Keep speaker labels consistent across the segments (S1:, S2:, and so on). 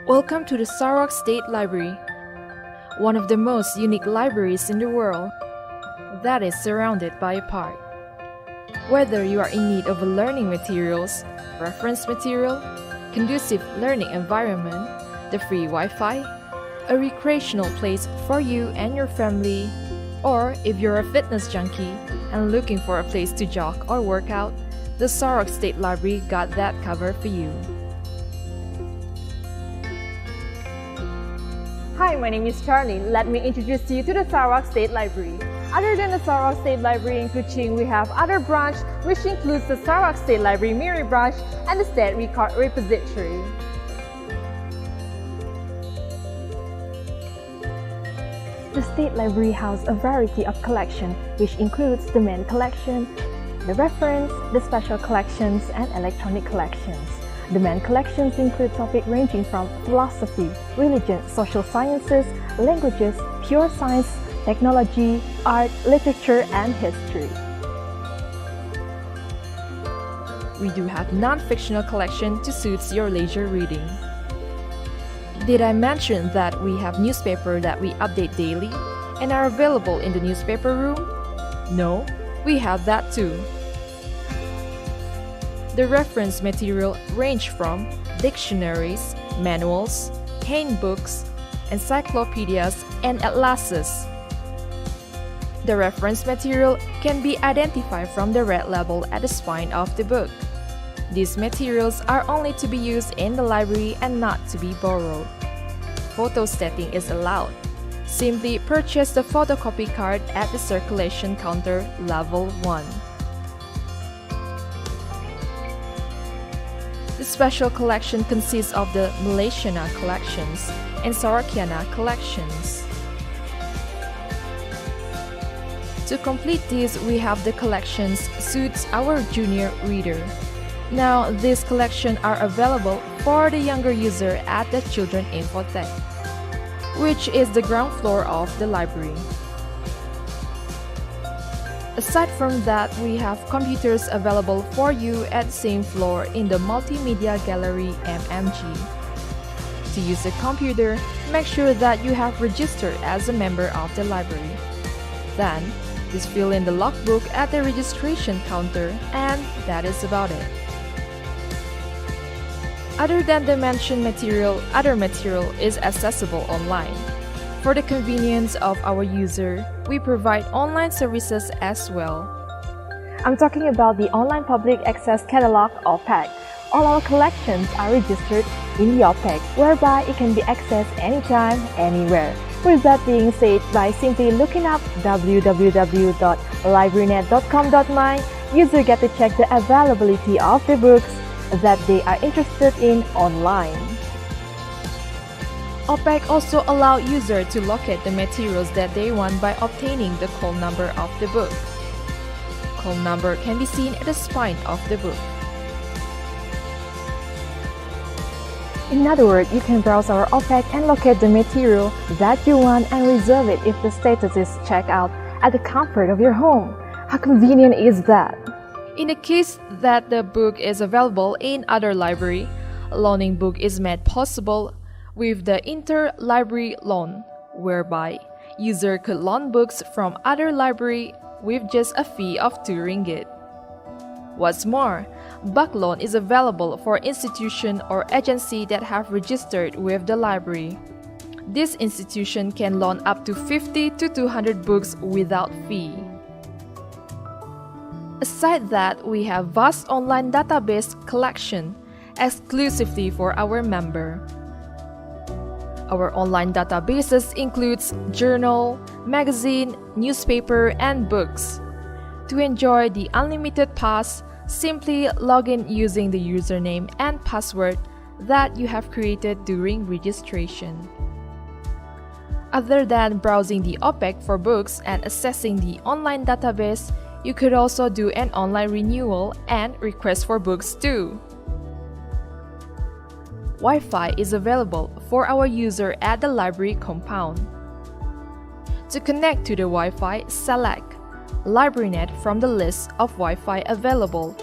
S1: Welcome to the Sarawak State Library, one of the most unique libraries in the world that is surrounded by a park. Whether you are in need of learning materials, reference material, conducive learning environment, the free Wi-Fi, a recreational place for you and your family, or if you're a fitness junkie and looking for a place to jog or work out, the Sarawak State Library got that covered for you.
S2: Hi, my name is Charlie. Let me introduce you to the Sarawak State Library. Other than the Sarawak State Library in Kuching, we have other branch which includes the Sarawak State Library Miri branch and the State Record Repository. The State Library houses a variety of collection which includes the main collection, the reference, the special collections and electronic collections. The main collections include topics ranging from philosophy, religion, social sciences, languages, pure science, technology, art, literature, and history.
S1: We do have non-fictional collection to suit your leisure reading. Did I mention that we have newspaper that we update daily and are available in the newspaper room? No, we have that too. The reference material range from dictionaries, manuals, handbooks, encyclopedias, and atlases. The reference material can be identified from the red label at the spine of the book. These materials are only to be used in the library and not to be borrowed. Photostating is allowed. Simply purchase the photocopy card at the circulation counter level 1. The special collection consists of the Malaysiana collections and Sarakiana collections. To complete these, we have the collections suits our junior reader. Now, these collections are available for the younger user at the Children Infotech, which is the ground floor of the library. Aside from that, we have computers available for you at the same floor in the Multimedia Gallery MMG. To use a computer, make sure that you have registered as a member of the library. Then, just fill in the logbook at the registration counter, and that is about it. Other than the mentioned material, other material is accessible online. For the convenience of our user, we provide online services as well.
S2: I'm talking about the Online Public Access Catalog or PAC. All our collections are registered in the OPAC, whereby it can be accessed anytime, anywhere. With that being said, by simply looking up www.librarynet.com.my, user get to check the availability of the books that they are interested in online.
S1: OPEC also allow user to locate the materials that they want by obtaining the call number of the book. Call number can be seen at the spine of the book.
S2: In other words, you can browse our OPEC and locate the material that you want and reserve it if the status is checked out at the comfort of your home. How convenient is that?
S1: In the case that the book is available in other library, loaning book is made possible with the interlibrary loan, whereby user could loan books from other library with just a fee of 2 ringgit. What's more, book loan is available for institution or agency that have registered with the library. This institution can loan up to 50 to 200 books without fee. Aside that, we have vast online database collection exclusively for our member. Our online databases includes journal, magazine, newspaper, and books. To enjoy the unlimited pass, simply log in using the username and password that you have created during registration. Other than browsing the OPEC for books and accessing the online database, you could also do an online renewal and request for books too. Wi-Fi is available for our user at the library compound. To connect to the Wi-Fi, select LibraryNet from the list of Wi-Fi available,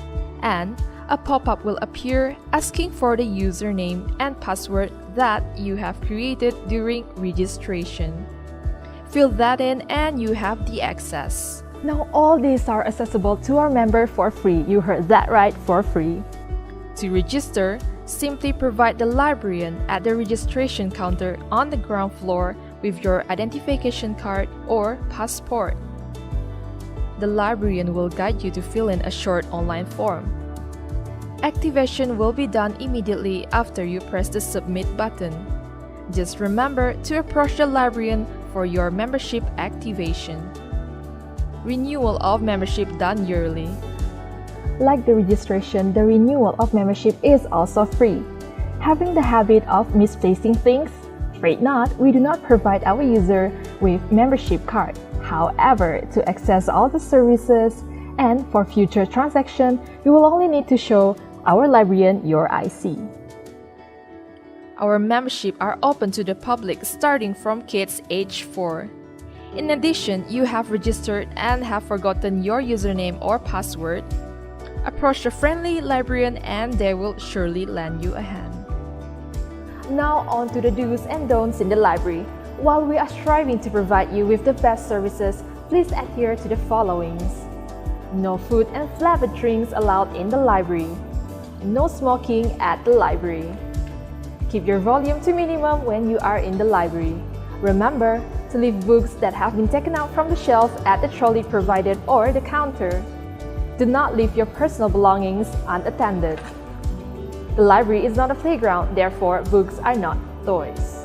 S1: and a pop-up will appear asking for the username and password that you have created during registration. Fill that in and you have the access.
S2: Now all these are accessible to our member for free. You heard that right, for free.
S1: To register, simply provide the librarian at the registration counter on the ground floor with your identification card or passport. The librarian will guide you to fill in a short online form. Activation will be done immediately after you press the submit button. Just remember to approach the librarian for your membership activation. Renewal of membership done yearly.
S2: Like the registration, the renewal of membership is also free. Having the habit of misplacing things? Afraid not, we do not provide our user with membership card. However, to access all the services and for future transaction, you will only need to show our librarian your IC.
S1: Our membership are open to the public starting from kids age 4. In addition, you have registered and have forgotten your username or password. Approach a friendly librarian and they will surely lend you a hand.
S2: Now on to the do's and don'ts in the library. While we are striving to provide you with the best services, please adhere to the followings. No food and flavored drinks allowed in the library. No smoking at the library. Keep your volume to minimum when you are in the library. Remember to leave books that have been taken out from the shelf at the trolley provided or the counter. Do not leave your personal belongings unattended. The library is not a playground, therefore books are not toys.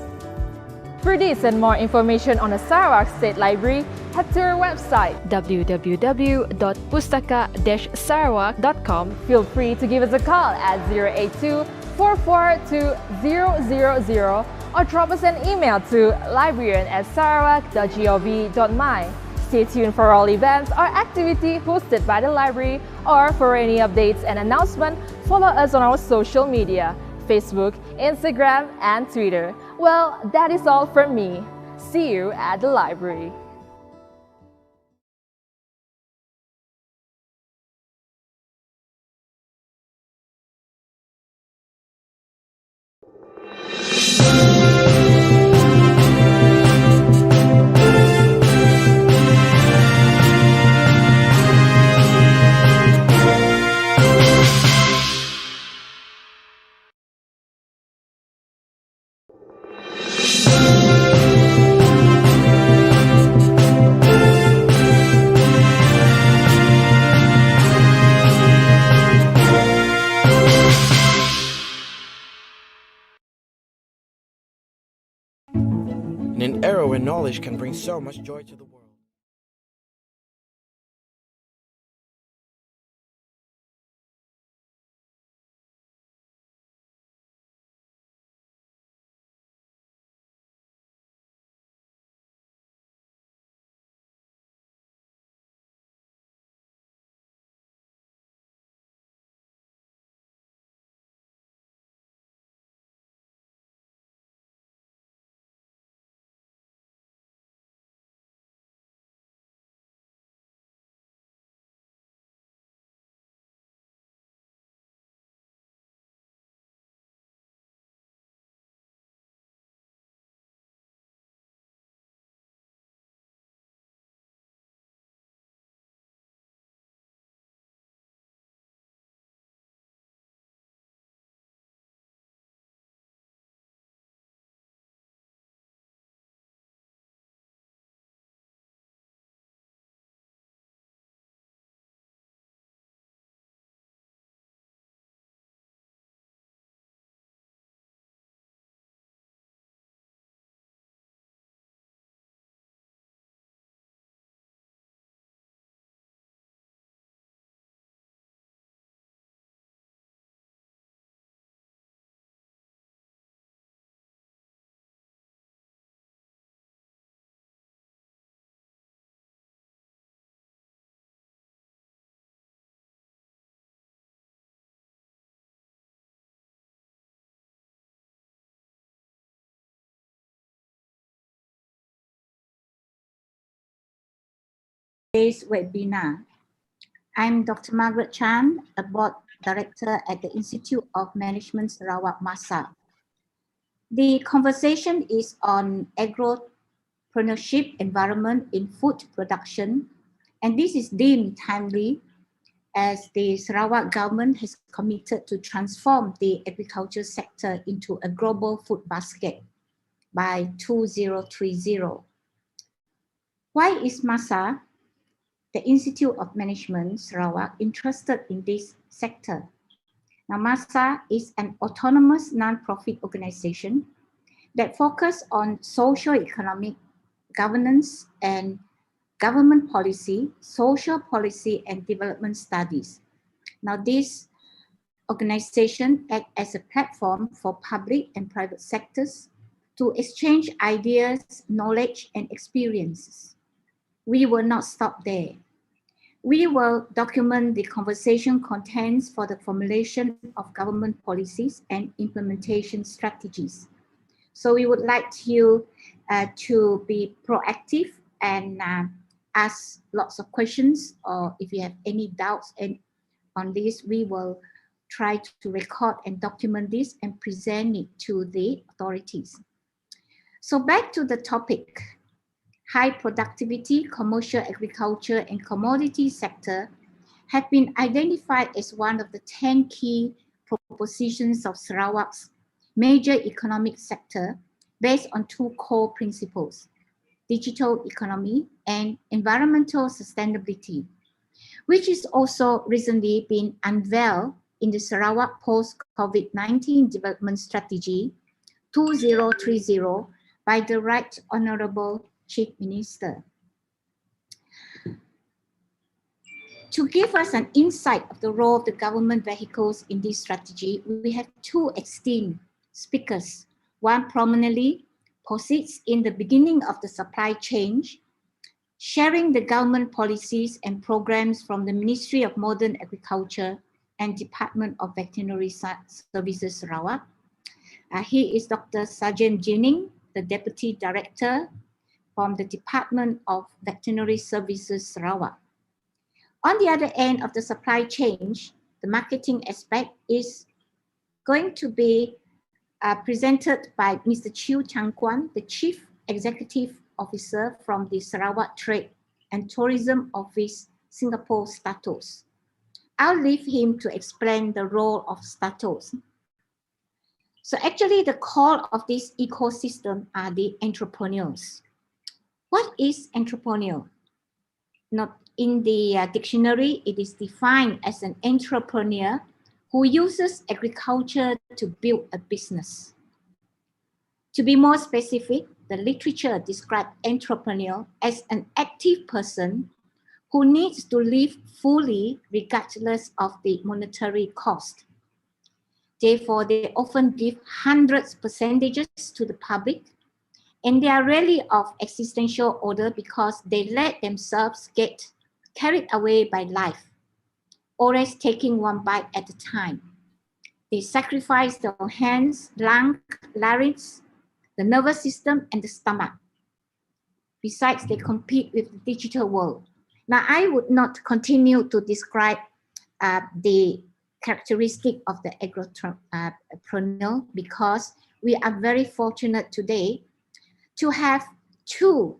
S2: For this and more information on the Sarawak State Library, head to our website
S1: www.pustaka-sarawak.com.
S2: Feel free to give us a call at 082-442-000 or drop us an email to librarian@sarawak.gov.my. Stay tuned for all events or activity hosted by the library, or for any updates and announcement, follow us on our social media, Facebook, Instagram, and Twitter. Well, that is all from me. See you at the library.
S3: In an era where knowledge can bring so much joy to the world.
S4: Today's webinar. I'm Dr. Margaret Chan, a board director at the Institute of Management Sarawak, MASA. The conversation is on agropreneurship environment in food production, and this is deemed timely as the Sarawak government has committed to transform the agriculture sector into a global food basket by 2030. Why is MASA, the Institute of Management Sarawak, interested in this sector? Now, MASA is an autonomous non-profit organization that focuses on socio-economic governance and government policy, social policy, and development studies. Now, this organization acts as a platform for public and private sectors to exchange ideas, knowledge, and experiences. We will not stop there. We will document the conversation contents for the formulation of government policies and implementation strategies. So we would like you to be proactive and ask lots of questions, or if you have any doubts on this, we will try to record and document this and present it to the authorities. So back to the topic. High productivity, commercial agriculture and commodity sector have been identified as one of the 10 key propositions of Sarawak's major economic sector based on two core principles: digital economy and environmental sustainability, which is also recently been unveiled in the Sarawak post-COVID-19 development strategy 2030 by the Right Honourable Chief Minister. To give us an insight of the role of the government vehicles in this strategy, we have two esteemed speakers. One prominently posits in the beginning of the supply chain, sharing the government policies and programs from the Ministry of Modern Agriculture and Department of Veterinary Services Sarawak. He is Dr. Sarjan Jining, the Deputy Director from the Department of Veterinary Services Sarawak. On the other end of the supply chain, the marketing aspect is going to be presented by Mr. Chew Chang Kwan, the Chief Executive Officer from the Sarawak Trade and Tourism Office, Singapore Statos. I'll leave him to explain the role of Statos. So actually the core of this ecosystem are the entrepreneurs. What is entrepreneur? Not in the dictionary, it is defined as an entrepreneur who uses agriculture to build a business. To be more specific, the literature describes entrepreneur as an active person who needs to live fully regardless of the monetary cost. Therefore, they often give hundreds percentages to the public, and they are really of existential order because they let themselves get carried away by life, always taking one bite at a time. They sacrifice their hands, lungs, larynx, the nervous system, and the stomach. Besides, they compete with the digital world. Now, I would not continue to describe the characteristic of the agripreneur because we are very fortunate today to have two.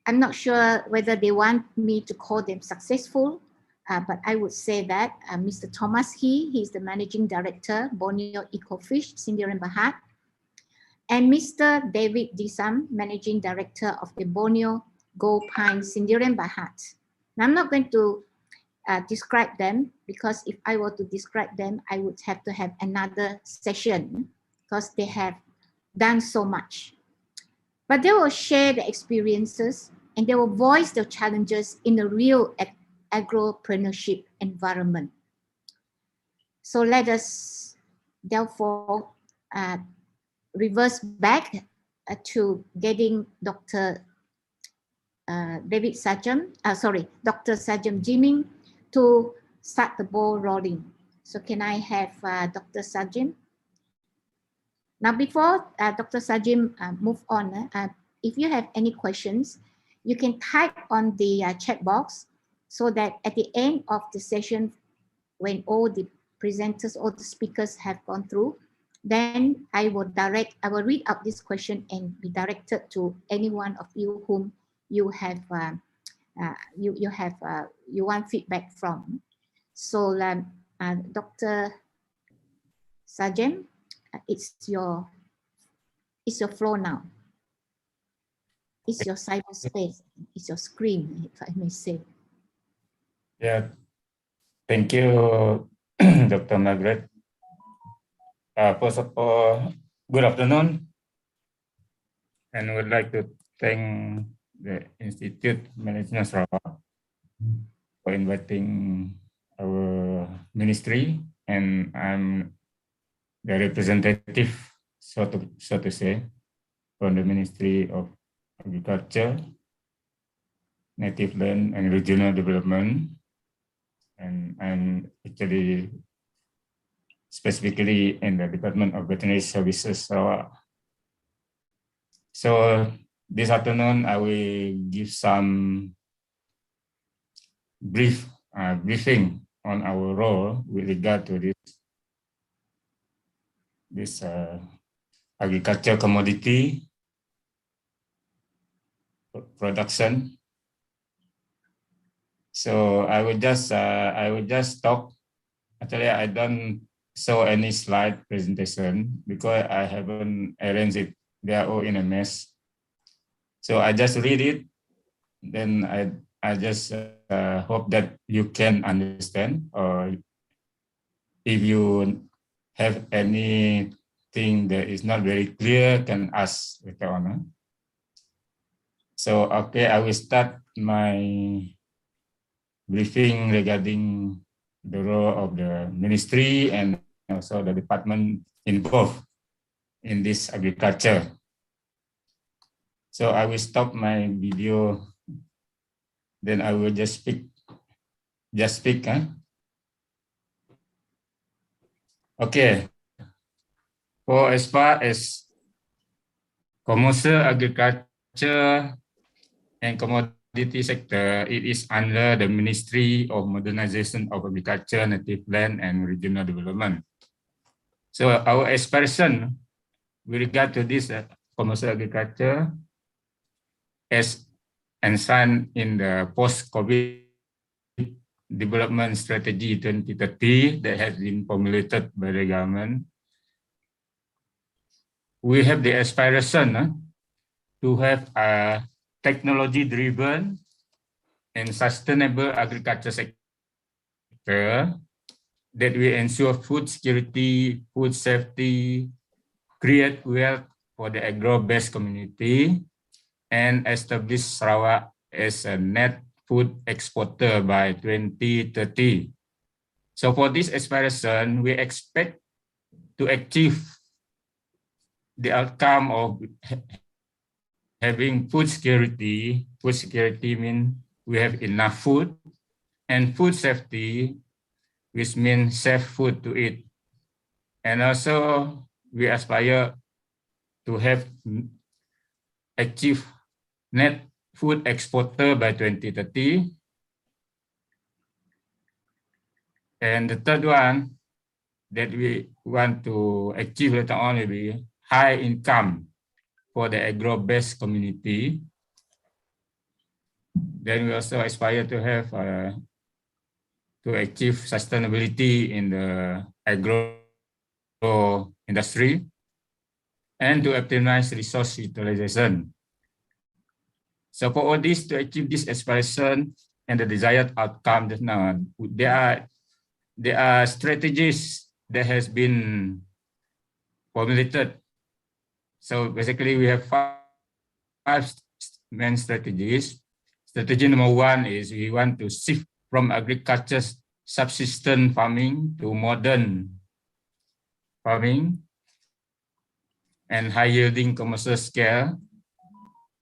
S4: I'm not sure whether they want me to call them successful, but I would say that Mr. Thomas He is the Managing Director, Borneo Ecofish, Sendirian Berhad, and Mr. David Disam, Managing Director of the Borneo Gold Pine, Sendirian Berhad. Now, I'm not going to describe them because if I were to describe them, I would have to have another session because they have done so much. But they will share the experiences and they will voice their challenges in a real agropreneurship environment. So let us therefore reverse back to getting Dr. Dr. Sarjan Jining to start the ball rolling. So can I have Dr. Sarjan? Now, before Dr. Sarjan move on, if you have any questions, you can type on the chat box so that at the end of the session, when all the presenters, all the speakers have gone through, Then I will read out this question and be directed to any one of you whom you have you want feedback from. So Dr. Sajem, it's your floor now. It's your cyberspace. It's your screen, if I may say.
S5: Yeah, thank you, Dr. Margaret. First of all, good afternoon, and would like to thank the Institute Management Sarawak for inviting our ministry, and I'm the representative, so to say, from the Ministry of Agriculture, Native Land and Regional Development, and I'm actually specifically in the Department of Veterinary Services Sarawak. So this afternoon, I will give some briefing on our role with regard to this agriculture commodity production. So I will just talk. Actually, I don't show any slide presentation because I haven't arranged it. They are all in a mess. So I just read it. Then I just hope that you can understand, or if you have anything that is not very clear, can ask later on. So, okay, I will start my briefing regarding the role of the ministry and also the department involved in this agriculture. So I will stop my video, then I will just speak. Okay. For as far as commercial agriculture and commodity sector, it is under the Ministry of Modernization of Agriculture, Native Land and Regional Development. So our aspiration with regard to this commercial agriculture, as enshrined in the post-COVID development strategy 2030 that has been formulated by the government, we have the aspiration to have a technology-driven and sustainable agriculture sector that will ensure food security, food safety, create wealth for the agro-based community, and establish Sarawak as a net food exporter by 2030. So for this aspiration, we expect to achieve the outcome of having food security. Food security means we have enough food, and food safety, which means safe food to eat. And also we aspire to have achieve net food exporter by 2030. And the third one that we want to achieve later on will be high income for the agro-based community. Then we also aspire to have to achieve sustainability in the agro industry and to optimize resource utilization. So for all this, to achieve this aspiration and the desired outcome, there are strategies that has been formulated. So basically, we have five main strategies. Strategy number one is we want to shift from agriculture subsistence farming to modern farming and high-yielding commercial scale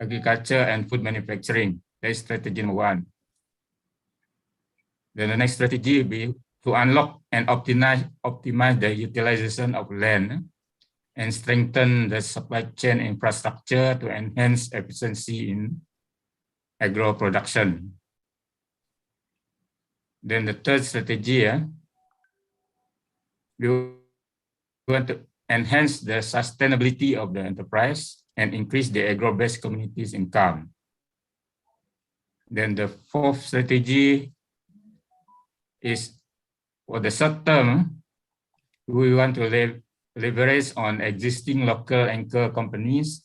S5: agriculture and food manufacturing. That is strategy number one. Then the next strategy will be to unlock and optimize the utilization of land and strengthen the supply chain infrastructure to enhance efficiency in agro production. Then the third strategy, we want to enhance the sustainability of the enterprise and increase the agro-based community's income. Then the fourth strategy is for the short term, we want to leverage on existing local anchor companies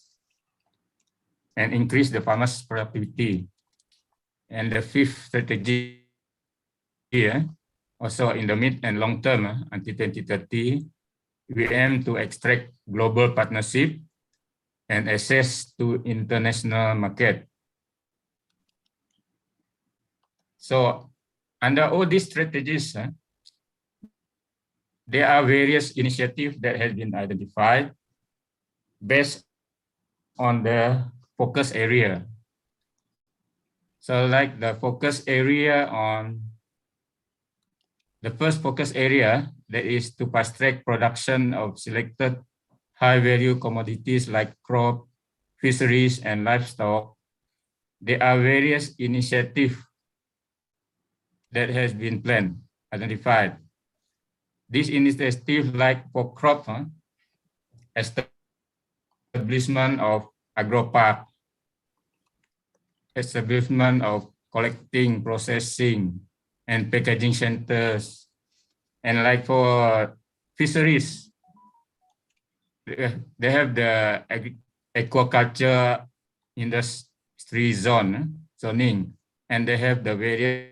S5: and increase the farmers' productivity. And the fifth strategy here, also in the mid and long term, until 2030, we aim to extract global partnership and access to international market. So under all these strategies, there are various initiatives that have been identified based on the focus area. So like the focus area on the first focus area, that is to fast-track production of selected high-value commodities like crop, fisheries, and livestock. There are various initiatives that has been planned, identified. This initiative, like for crop, establishment of agro-park, establishment of collecting, processing, and packaging centers. And like for fisheries, they have the aquaculture industry zoning, and they have the various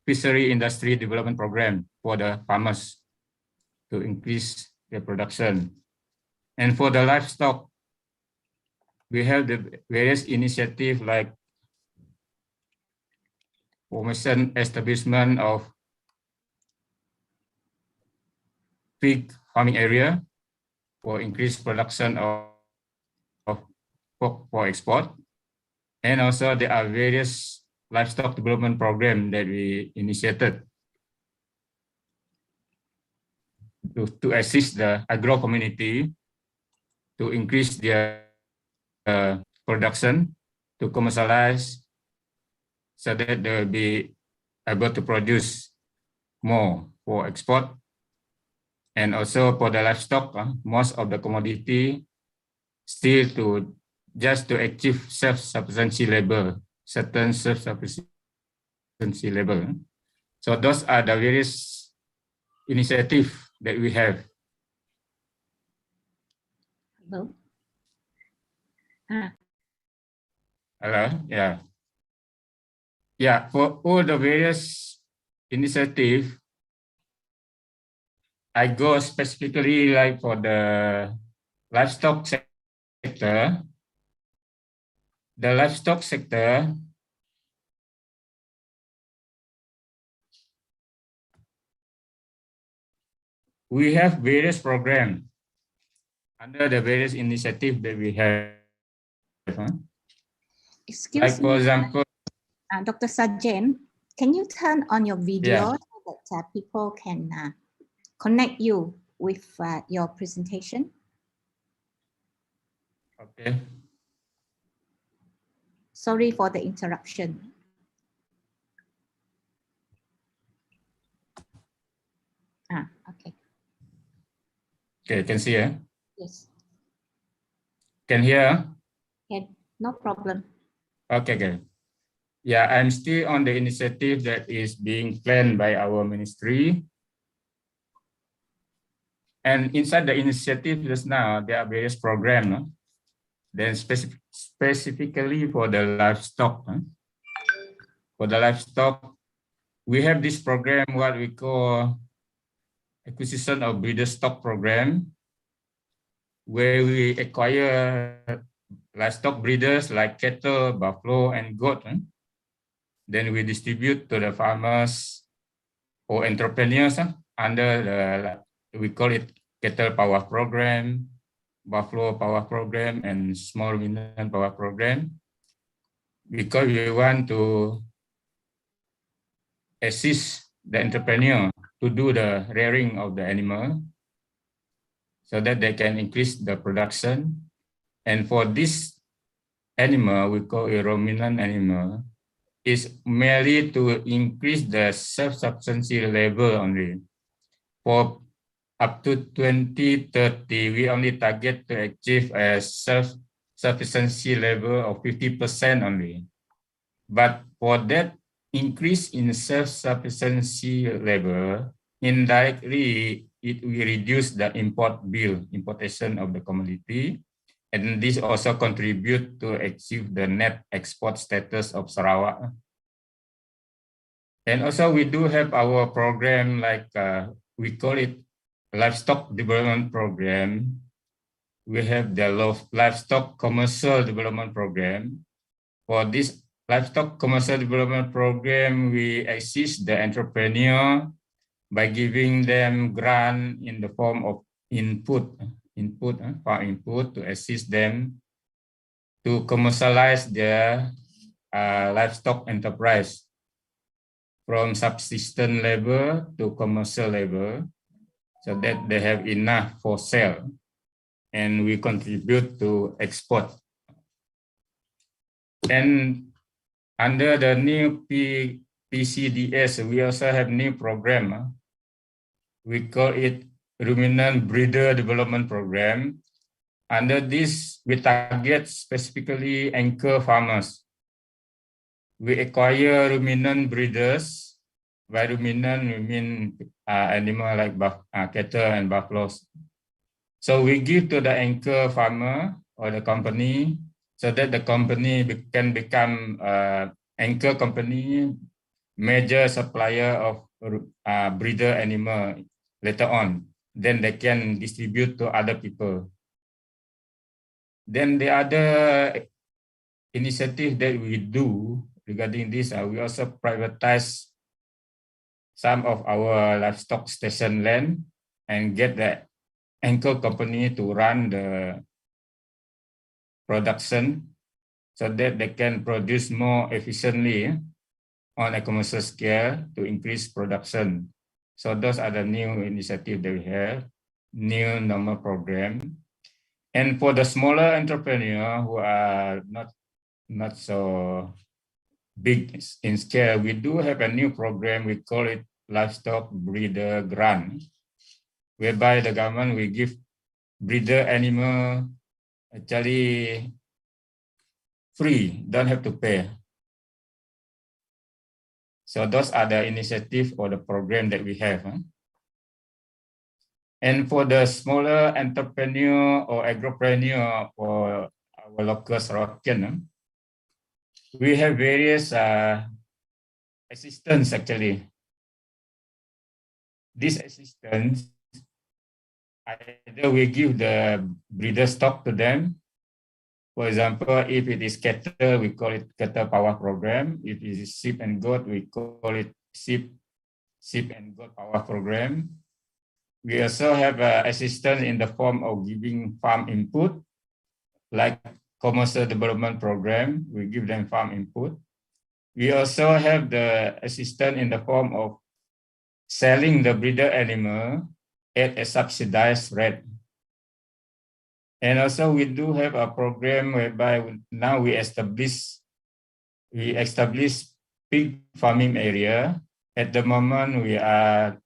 S5: fishery industry development program for the farmers to increase their production. And for the livestock, we have the various initiatives like formation, establishment of pig farming area for increased production of pork for export. And also there are various livestock development programs that we initiated to assist the agro community to increase their production, to commercialize, so that they will be able to produce more for export. And also for the livestock, most of the commodity still just to achieve self-sufficiency level, certain self-sufficiency level. So those are the various initiatives that we have.
S4: Hello.
S5: Hello, yeah. Yeah, for all the various initiatives, I go specifically like for the livestock sector. The livestock sector, we have various programs under the various initiatives that we have.
S4: Excuse
S5: like for
S4: me,
S5: example,
S4: Dr. Sajen, can you turn on your video
S5: Yeah.
S4: so that people can connect you with your presentation?
S5: okay.
S4: Sorry for the interruption. Okay.
S5: Okay, can see,
S4: Yes.
S5: Can hear?
S4: Okay, no problem.
S5: Okay, good. Yeah, I'm still on the initiative that is being planned by our ministry. And inside the initiative just now, there are various programs. Then specifically for the livestock. For the livestock, we have this program, what we call acquisition of breeder stock program, where we acquire livestock breeders like cattle, buffalo, and goat. Then we distribute to the farmers or entrepreneurs under the, we call it cattle power program, buffalo power program, and small ruminant power program, because we want to assist the entrepreneur to do the rearing of the animal so that they can increase the production. And for this animal, we call a ruminant animal, is merely to increase the self-sufficiency level only. For up to 2030, we only target to achieve a self-sufficiency level of 50% only. But for that increase in self-sufficiency level, indirectly, it will reduce the importation of the commodity. And this also contribute to achieve the net export status of Sarawak. And also we do have our program like we call it livestock development program. We have the livestock commercial development program. For this livestock commercial development program, we assist the entrepreneur by giving them grant in the form of farm input to assist them to commercialize their livestock enterprise from subsistence level to commercial level, so that they have enough for sale, and we contribute to export. And under the new PCDS, we also have new program. We call it Ruminant Breeder Development Program. Under this, we target specifically anchor farmers. We acquire ruminant breeders. By ruminant, we mean animal like cattle and buffaloes. So we give to the anchor farmer or the company so that the company can become anchor company, major supplier of breeder animal later on. Then they can distribute to other people. Then the other initiative that we do regarding this, we also privatize some of our livestock station land and get the anchor company to run the production so that they can produce more efficiently on a commercial scale to increase production. So those are the new initiatives that we have, new normal program. And for the smaller entrepreneur who are not so big in scale, we do have a new program. We call it Livestock Breeder Grant, whereby the government will give breeder animal actually free, don't have to pay. So those are the initiatives or the program that we have. And for the smaller entrepreneur or agropreneur or our local Sarawakian, we have various assistance actually. This assistance, either we give the breeder stock to them. For example, if it is cattle, we call it cattle power program. If it is sheep and goat, we call it sheep and goat power program. We also have assistance in the form of giving farm input, like commercial development program. We give them farm input. We also have the assistance in the form of selling the breeder animal at a subsidized rate. And also we do have a program whereby now we establish pig farming area. At the moment, we are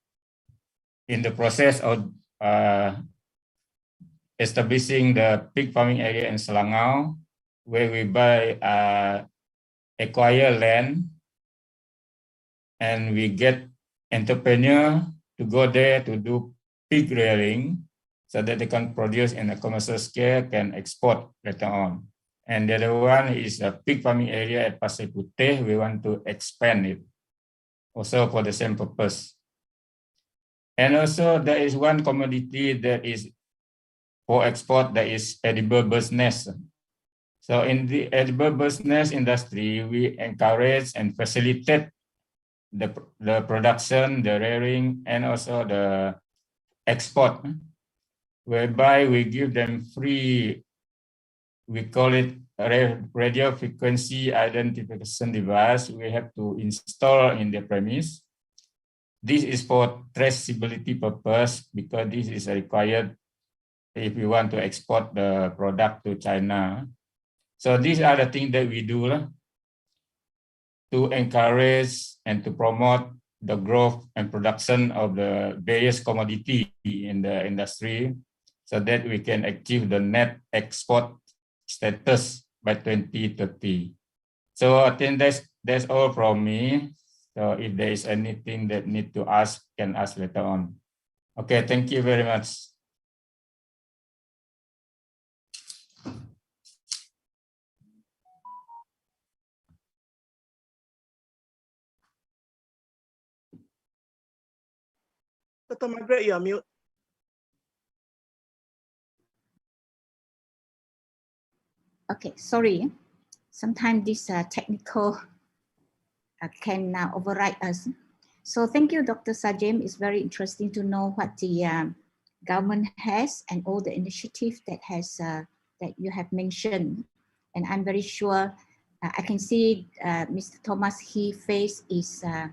S5: in the process of establishing the pig farming area in Selangor, where we acquire land and we get entrepreneur to go there to do pig rearing so that they can produce in a commercial scale, can export later on. And the other one is a pig farming area at Pasir Putih. We want to expand it also for the same purpose. And also there is one commodity that is for export, that is edible bird's nest. So in the edible bird's nest industry, we encourage and facilitate the production, the rearing, and also the export, whereby we give them free, we call it radio frequency identification device. We have to install in the premise. This is for traceability purpose because this is required if we want to export the product to China. So these are the things that we do to encourage and to promote the growth and production of the various commodity in the industry so that we can achieve the net export status by 2030. So I think that's all from me. So if there is anything that need to ask, can ask later on. Okay, thank you very much.
S6: Dr. Margaret, you are mute.
S4: Okay, sorry. Sometimes this technical can override us. So thank you, Dr. Sajem. It's very interesting to know what the government has and all the initiatives that that you have mentioned. And I'm very sure I can see Mr. Thomas, his face is I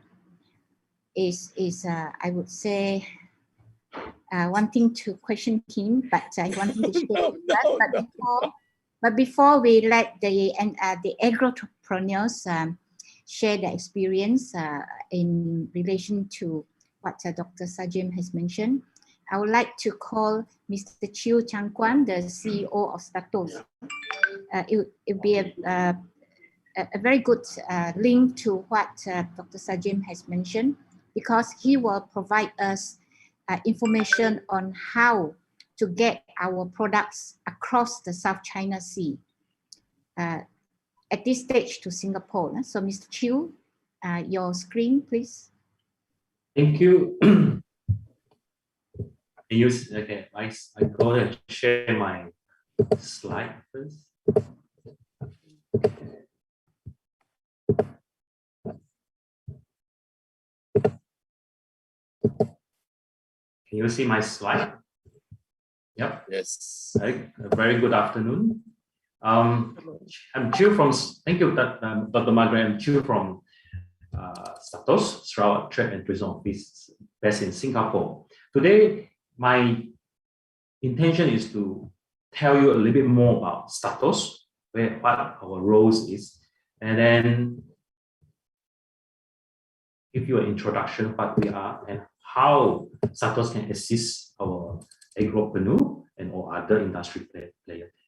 S4: would say wanting to question him, but I wanting to share with us. But before we let the agropreneurs share their experience in relation to what Dr. Sajem has mentioned, I would like to call Mr. Chiu Chang Kwan, the CEO of Status. It would be a very good link to what Dr. Sajem has mentioned, because he will provide us information on how to get our products across the South China Sea at this stage to Singapore. So Mr. Chiu, your screen, please.
S7: Thank you. Okay, I go and share my slide first. Can you see my slide? Yep.
S3: Yes.
S7: Right. A very good afternoon. I'm Chiu from, thank you, Dr. Margaret. I'm Chiu from Status, Sarawak Trade and Tourism Office based in Singapore. Today, my intention is to tell you a little bit more about Status, what our roles is, and then give you an introduction what we are and how Status can assist our agropreneur and or other industry players,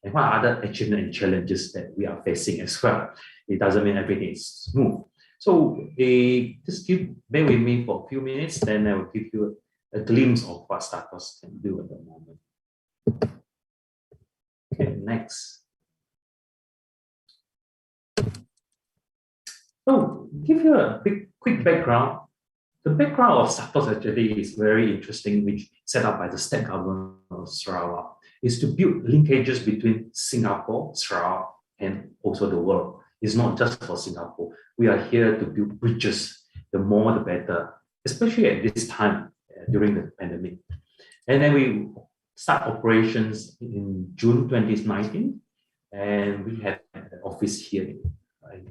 S7: and what other achievements and challenges that we are facing as well. It doesn't mean everything is smooth. So just bear with me for a few minutes, then I will give you a glimpse of what Status can do at the moment. Okay, next. So give you a quick background. The background of Status actually is very interesting, which set up by the state government of Sarawak, is to build linkages between Singapore, Sarawak, and also the world. It's not just for Singapore. We are here to build bridges. The more, the better, especially at this time during the pandemic. And then we start operations in June 2019, and we have an office here,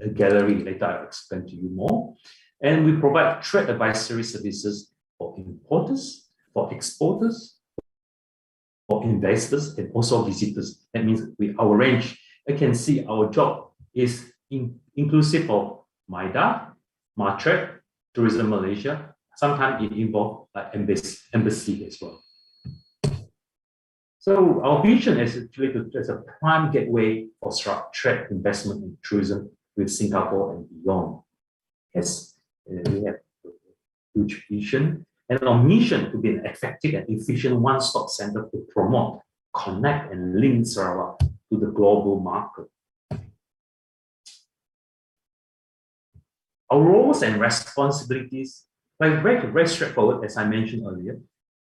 S7: a gallery. Later I'll explain to you more. And we provide trade advisory services for importers, for exporters, for investors, and also visitors. That means our range, you can see our job is inclusive of MIDA, Martrade, Tourism Malaysia. Sometimes it involves like embassy as well. So our vision is actually as a prime gateway for trade, investment, and tourism with Singapore and beyond. Yes. We have a huge vision and our mission to be an effective and efficient one-stop center to promote, connect, and link Sarawak to the global market. Our roles and responsibilities are very straightforward, as I mentioned earlier.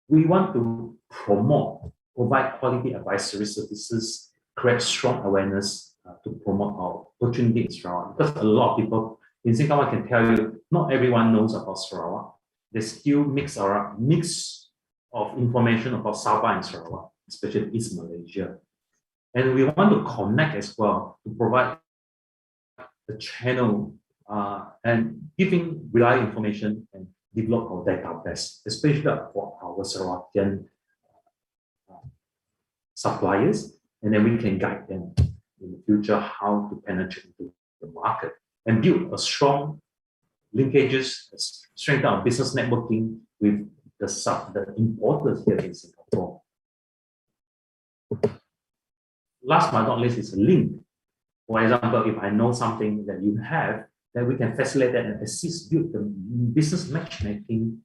S7: We want to promote, provide quality advisory services, create strong awareness to promote our opportunity in Sarawak, because a lot of people in Singapore, I can tell you, not everyone knows about Sarawak. There's still mix of information about Sabah and Sarawak, especially East Malaysia. And we want to connect as well to provide the channel and giving reliable information and develop our database, especially for our Sarawakian suppliers. And then we can guide them in the future how to penetrate into the market and build a strong linkages, strengthen our business networking with the importers here in Singapore. Last but not least is a link. For example, if I know something that you have, then we can facilitate and assist build the business matchmaking,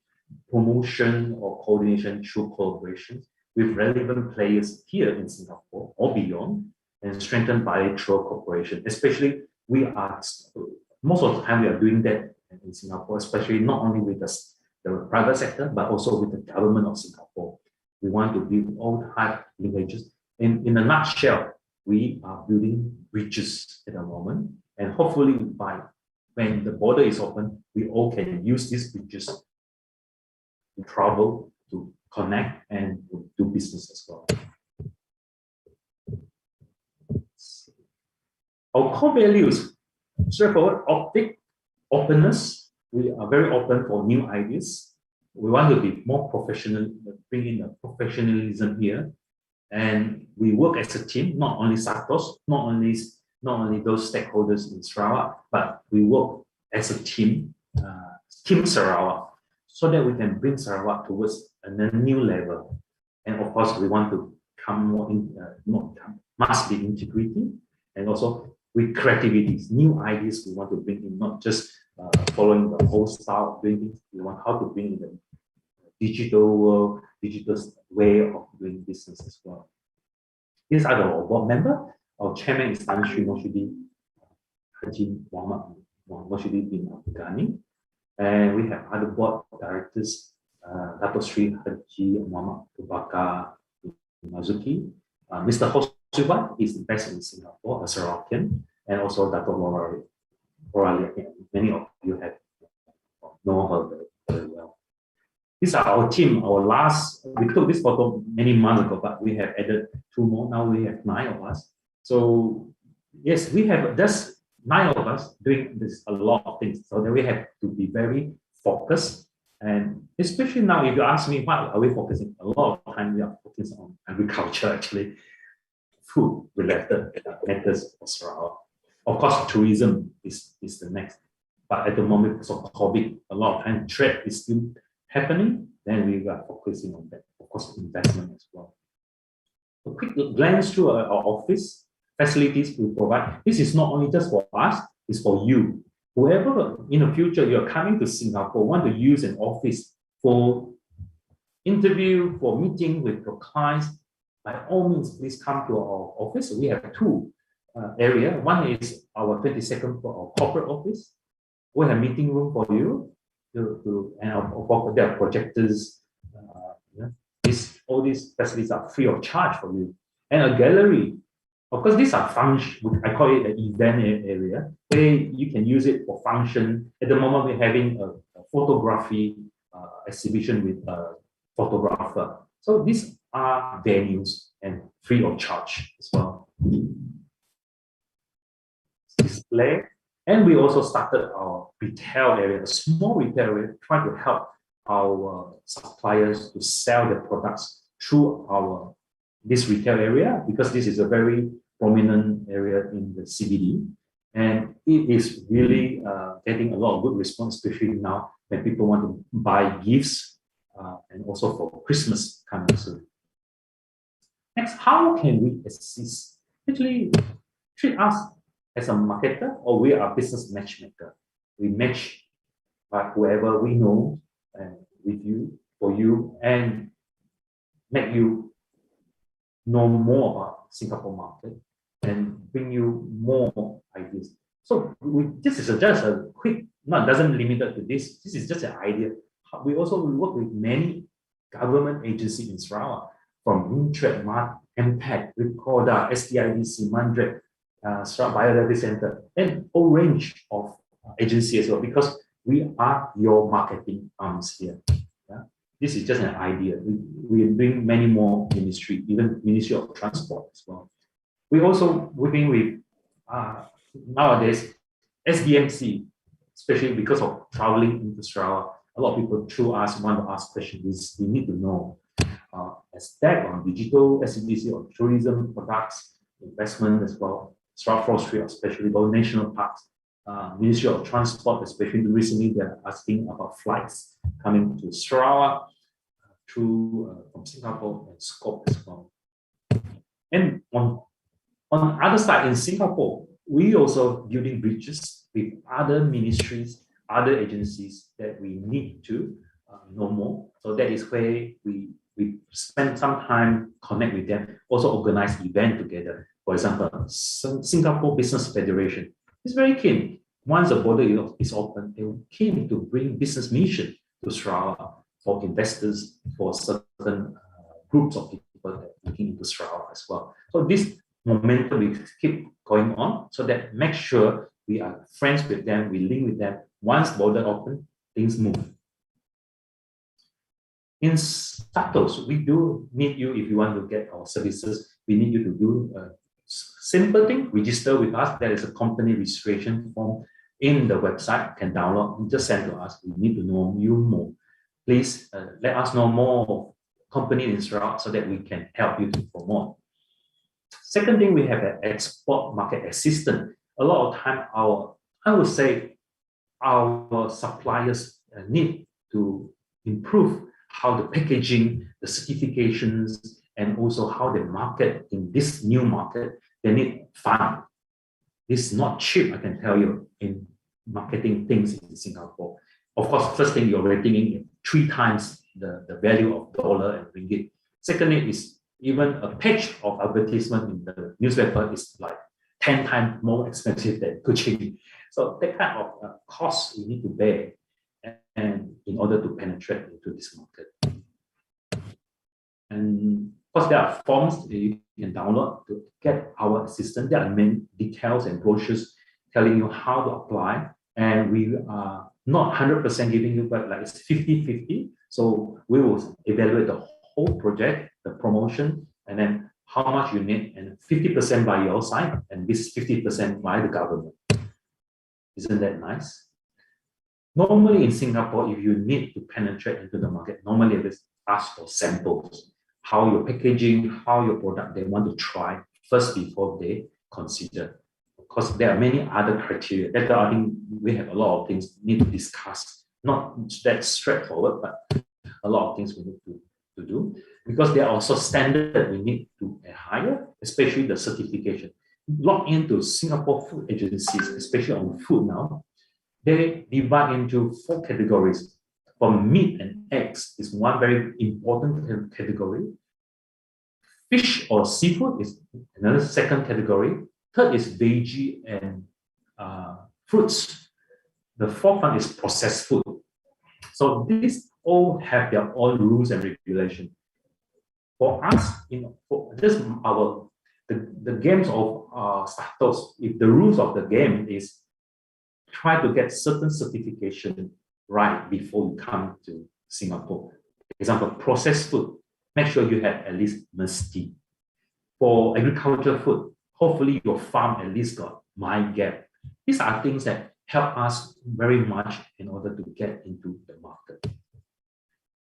S7: promotion or coordination through collaboration with relevant players here in Singapore or beyond, and strengthen bilateral cooperation. Especially most of the time we are doing that in Singapore, especially not only with the private sector, but also with the government of Singapore. We want to build all type linkages. In a nutshell, we are building bridges at the moment, and hopefully when the border is open, we all can use these bridges to travel, to connect, and to do business as well. Our core values, straightforward, openness. We are very open for new ideas. We want to be more professional, bring in a professionalism here. And we work as a team, not only SATOS, not only those stakeholders in Sarawak, but we work as a team, Team Sarawak, so that we can bring Sarawak towards a new level. And of course, we want to come more in, must be integrity, and also with creativity, new ideas we want to bring in, not just following the whole style of doing things. We want how to bring in the digital world, digital way of doing business as well. These are our board members. Our chairman is Tan Sri Moshudi Haji Muhammad Moshudi bin Abdul, and we have other board directors, Dato Sri Haji Muhammad Pustaka Mazuki, Mr. Ho Subat is based in Singapore, a Sarawakian, and also Dato Morali. Many of you have know her very well. These are our team. We took this photo many months ago, but we have added 2 more. Now we have 9 of us. So yes, we have just 9 of us doing this a lot of things. So then we have to be very focused. And especially now, if you ask me, what are we focusing? A lot of time we are focusing on agriculture, actually, food related matters for Sarawak. Of course, tourism is the next. But at the moment, because of COVID, a lot of time trade is still happening. Then we are focusing on that. Of course, investment as well. A quick glance through our office facilities we provide. This is not only just for us, it's for you. Whoever in the future you're coming to Singapore, want to use an office for interview, for meeting with your clients, by all means, please come to our office. We have 2 areas. One is our 22nd floor, our corporate office. We have meeting room for you, and there are projectors. All these facilities are free of charge for you. And a gallery. Of course, these are function. I call it an event area where you can use it for function. At the moment, we're having a photography exhibition with a photographer. So these are venues and free of charge as well. Display. And we also started our retail area, a small retail area, trying to help our suppliers to sell their products through this retail area, because this is a very prominent area in the CBD. And it is really getting a lot of good response, especially now when people want to buy gifts and also for Christmas coming soon. Next, how can we assist? Actually, treat us as a marketer, or we are a business matchmaker. We match whoever we know with you, for you, and make you know more about Singapore market and bring you more ideas. So this is just a quick, doesn't limit it to this. This is just an idea. We also work with many government agencies in Sarawak, from Intrade, MPAC, Recorda, SDIDC, Mandrek, Sarawak Biodiversity Center, and a range of agencies as well, because we are your marketing arms here. Yeah? This is just an idea. We are doing many more ministry, even Ministry of Transport as well. We also working with nowadays SDMC, especially because of traveling into Sarawak. A lot of people through us want to ask questions. We need to know as that on digital, SCDC on tourism products, investment as well, Sarawak forestry, especially those national parks. Ministry of Transport, especially recently, they're asking about flights coming to Sarawak through from Singapore and scope as well. And on other side in Singapore, we also building bridges with other ministries, other agencies that we need to know more. So that is where we spend some time connect with them, also organize event together. For example, Singapore Business Federation is very keen. Once the border is open, they are keen to bring business mission to Sarawak for investors, for certain groups of people that are looking into Sarawak as well. So this momentum we keep going on so that make sure we are friends with them, we link with them. Once border open, things move. In status, we do need you if you want to get our services. We need you to do a simple thing, register with us. There is a company registration form in the website, can download and just send to us. We need to know you more. Please let us know more company in Sarawak so that we can help you to promote. Second thing, we have an export market assistant. A lot of time, I would say our suppliers need to improve how the packaging, the certifications, and also how they market in this new market. They need fund. It's not cheap, I can tell you, in marketing things in Singapore. Of course, first thing, you're rating in 3 times the value of dollar and ringgit. Secondly, is even a page of advertisement in the newspaper is like 10 times more expensive than Kuching. So that kind of cost we need to bear and in order to penetrate into this market. And of course, there are forms that you can download to get our assistance. There are many details and brochures telling you how to apply. And we are not 100% giving you, but like it's 50-50. So we will evaluate the whole project, the promotion, and then how much you need, and 50% by your side, and this 50% by the government. Isn't that nice? Normally in Singapore, if you need to penetrate into the market, normally they ask for samples, how your packaging, how your product, they want to try first before they consider. Of course, there are many other criteria. That I think we have a lot of things need to discuss. Not that straightforward, but a lot of things we need to do, because there are also standards we need to hire, especially the certification. Log into Singapore food agencies, especially on food now, they divide into 4 categories. From meat and eggs is one very important category. Fish or seafood is another second category. Third is veggie and fruits. The fourth one is processed food. So these all have their own rules and regulations. For us, for just the games of status, if the rules of the game is try to get certain certification right before you come to Singapore. For example, processed food, make sure you have at least MST. For agricultural food, hopefully your farm at least got MyGap. These are things that help us very much in order to get into the market.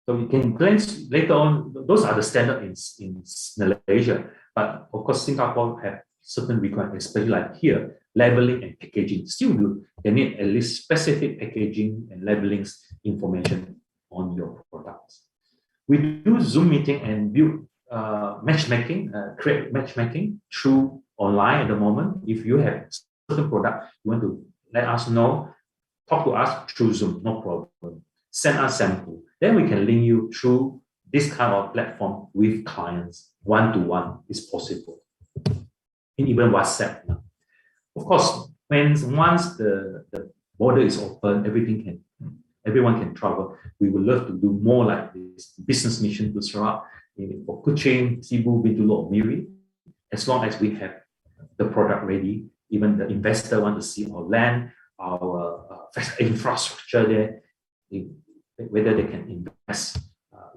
S7: So you can glance later on, those are the standards in Malaysia, but of course Singapore have certain requirements, especially like here, labeling and packaging. Still good, they need at least specific packaging and labelling information on your products. We do Zoom meeting and build matchmaking, create matchmaking through online at the moment. If you have certain product, you want to let us know, talk to us through Zoom, no problem. Send us sample. Then we can link you through this kind of platform with clients. One-to-one is possible. And even WhatsApp now. Of course, once the border is open, everyone can travel. We would love to do more like this business mission to Sarawak, for Kuching, Sibu, Bintulu, or Miri. As long as we have the product ready, even the investor want to see our land, our infrastructure there, whether they can invest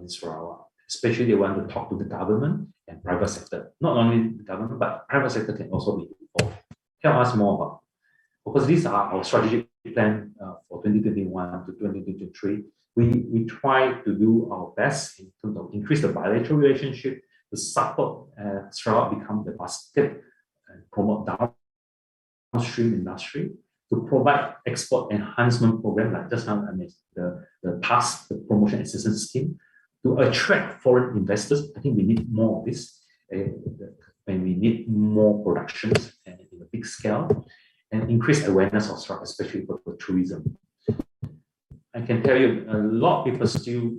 S7: in Sarawak. Especially they want to talk to the government and private sector. Not only the government, but private sector can also be involved. Tell us more about. Because these are our strategic plan for 2021 to 2023. We try to do our best in terms of increase the bilateral relationship, to support Sarawak become the basket and promote downstream industry. to provide export enhancement program, like just now I mentioned, the PASS, the promotion assistance scheme, to attract foreign investors. I think we need more of this, and we need more productions and in a big scale, and increase awareness of Sarawak, especially for tourism. I can tell you, a lot of people still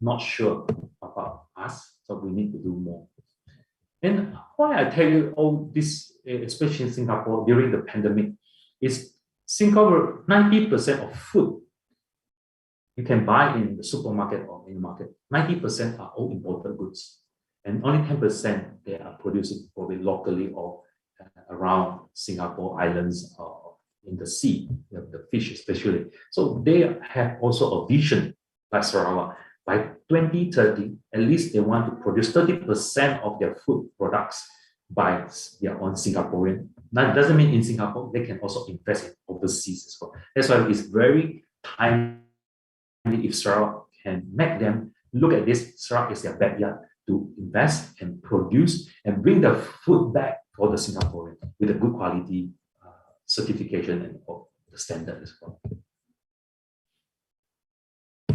S7: not sure about us, so we need to do more. And why I tell you all this, especially in Singapore during the pandemic, is Singapore 90% of food you can buy in the supermarket or in the market. 90% are all imported goods, and only 10% they are produced probably locally or around Singapore islands or in the sea, the fish especially. So they have also a vision like Sarawak. By 2030, at least they want to produce 30% of their food products by their own Singaporean. That doesn't mean in Singapore, they can also invest in overseas as well. That's why it's very timely if Sarawak can make them look at this. Sarawak is their backyard to invest and produce and bring the food back for the Singaporean with a good quality certification and the standard as well.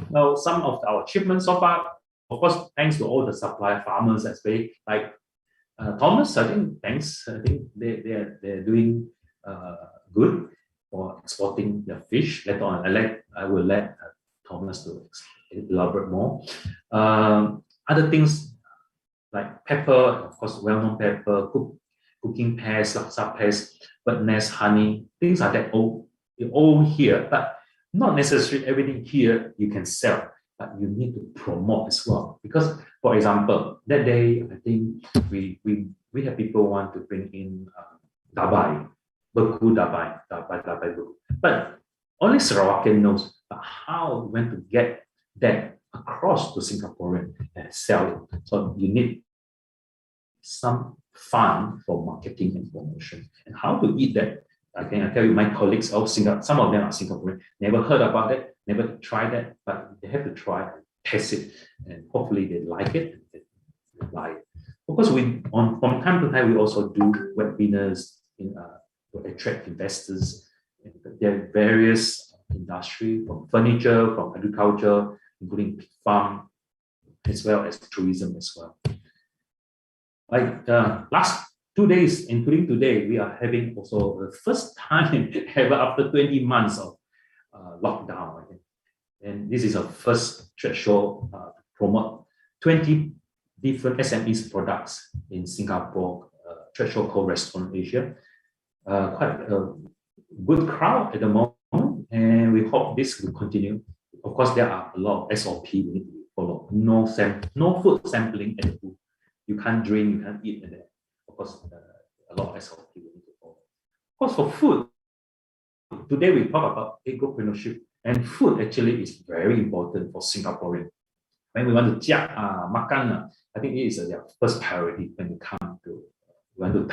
S7: Now, some of our achievements so far, of course, thanks to all the supply farmers, especially like Thomas, I think they're doing good for exporting their fish. Later on, I will let Thomas to elaborate more. Other things like pepper, of course, well-known pepper, cooking pests, laksa pests, bird nest, honey, things like that. All here, but not necessarily everything here you can sell, but you need to promote as well. Because, for example, that day I think we have people want to bring in dabai, beku dabai, beku. But only Sarawakian knows how when to get that across to Singaporean and sell it. So you need some fund for marketing and promotion and how to eat that. I can tell you, my colleagues of Singapore, some of them are Singaporean, never heard about it, never tried that, but they have to try and test it, and hopefully they like it. They buy it. Of course, from time to time we also do webinars to attract investors. There are various industry, from furniture, from agriculture, including pig farm, as well as tourism as well. Like last 2 days, including today, we are having also the first time ever after 20 months of lockdown. I think. And this is our first trade show to promote 20 different SMEs products in Singapore, trade show called Restaurant Asia. Quite a good crowd at the moment, and we hope this will continue. Of course, there are a lot of SOP we need to follow. No food sampling at the booth. You can't drink, you can't eat at there. Of course, a lot of SOP we need to follow. Of course, for food, today we talk about agropreneurship, and food actually is very important for Singaporean. When we want to makan, I think it is their first priority when we come to want to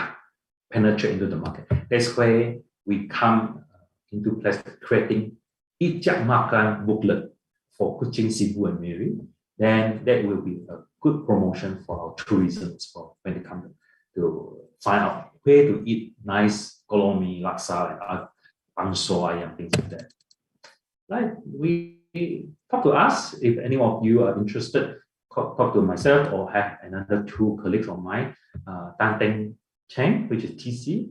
S7: penetrate into the market. That's why we come into place creating Eat Makan booklet for Kuching, Sibu, and Miri. Then that will be a good promotion for our tourism as well when they come to find out where to eat nice kolomi, laksa, and bangso ayam, things like that. Like we talk to us if any of you are interested. Talk to myself or have another 2 colleagues of mine, Tan Teng Cheng, which is TC,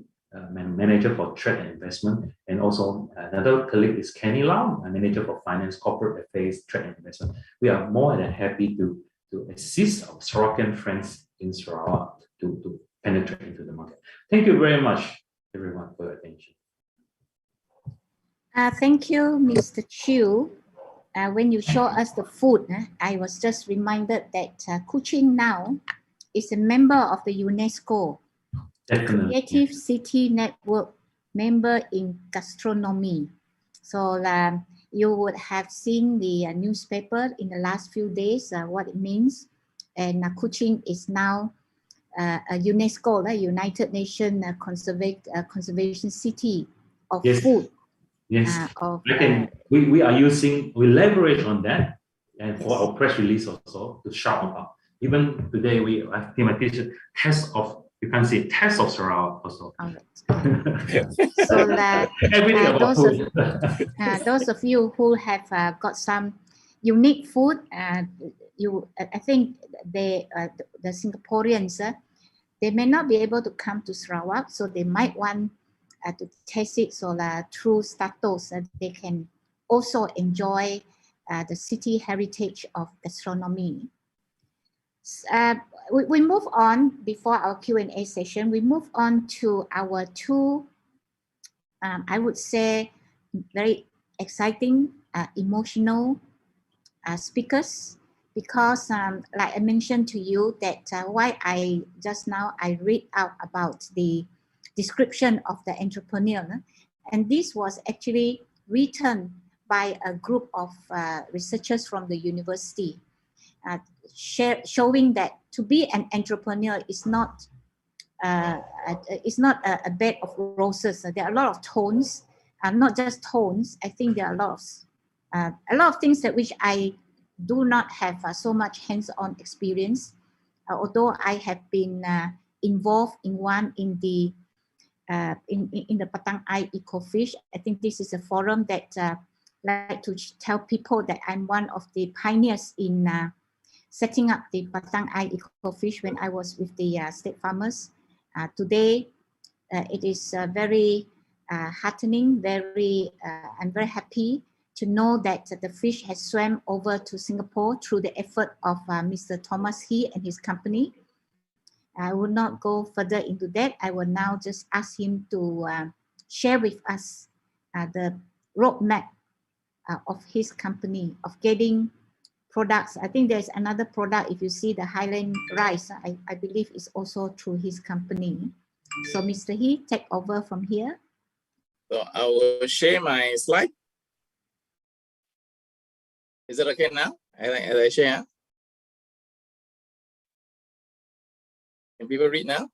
S7: manager for trade and investment, and also another colleague is Kenny Lau, manager for finance, corporate affairs, trade and investment. We are more than happy to assist our Sarawakian friends in Sarawak to penetrate into the market. Thank you very much, everyone, for your attention.
S4: Thank you, Mr. Chew. When you show us the food, I was just reminded that Kuching now is a member of the UNESCO Creative City Network, member in gastronomy. So you would have seen the newspaper in the last few days, what it means. And Kuching is now a UNESCO, United Nations Conservation City of food.
S7: Yes, we leverage on that, and for our press release also to shout about. Even today, I think my teacher test of You can't see test of Sarawak also.
S4: All right. So that
S7: Everything about food.
S4: those of you who have got some unique food, I think the Singaporeans, they may not be able to come to Sarawak, so they might want to taste it. So through status, they can also enjoy the city heritage of gastronomy. We move on before our Q&A session. We move on to our two, I would say, very exciting, emotional speakers, because like I mentioned to you that why I just now I read out about the description of the entrepreneur, and this was actually written by a group of researchers from the university, showing that to be an entrepreneur is not a bed of roses. There are a lot of tones, not just tones. I think there are a lot of things that which I do not have so much hands-on experience, although I have been involved in one in the Patang Ai Ecofish. I think this is a forum that like to tell people that I'm one of the pioneers in setting up the Patang Ai Ecofish when I was with the state farmers. Today, it is very heartening. I'm very happy to know that the fish has swam over to Singapore through the effort of Mr. Thomas He and his company. I will not go further into that. I will now just ask him to share with us the roadmap of his company of getting products. I think there's another product. If you see the Highland rice, I believe it's also through his company. So Mr. He, take over from here.
S8: So I will share my slide. Is it okay now? As I share? Can people read now?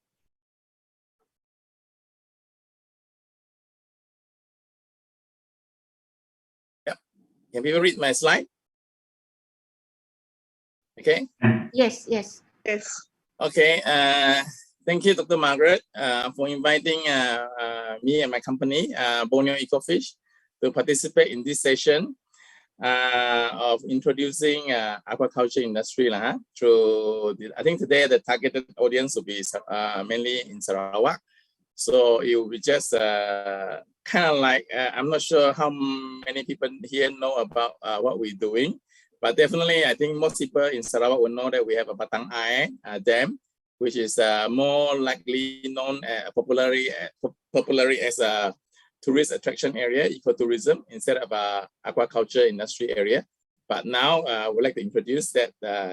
S8: Yeah. Can people read my slide? Okay.
S4: Yes.
S8: Okay. Thank you, Dr. Margaret, for inviting me and my company, Borneo Ecofish, to participate in this session of introducing aquaculture industry. I think today the targeted audience will be mainly in Sarawak. So it will be just kind of like, I'm not sure how many people here know about what we're doing. But definitely, I think most people in Sarawak will know that we have a Patang Ai dam, which is more likely known popularly as a tourist attraction area, ecotourism, instead of a aquaculture industry area. But now we'd like to introduce that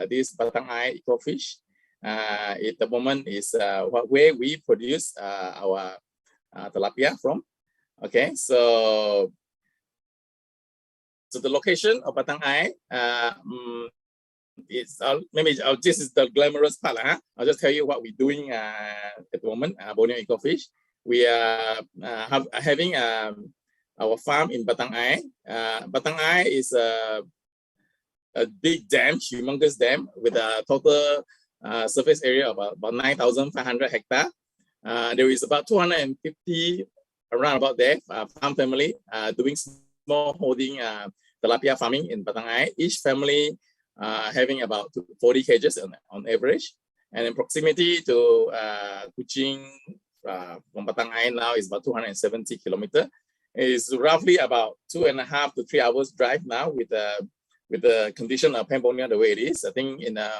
S8: this Patang Ai Ecofish at the moment is where we produce our tilapia from. Okay, so the location of Patang Ai, this is the glamorous part. I'll just tell you what we're doing at the moment. Borneo Ecofish, we are having our farm in Patang Ai. Patang Ai is a big dam, humongous dam with a total surface area of about 9,500 hectares. There is about 250 around about there, farm family doing small holding tilapia farming in Patang Ai. Each family having about 40 cages on average. And in proximity to Kuching from Patang Ai now is about 270 kilometers. It's roughly about 2.5 to 3 hours drive now with the condition of Cambodia the way it is. I think in a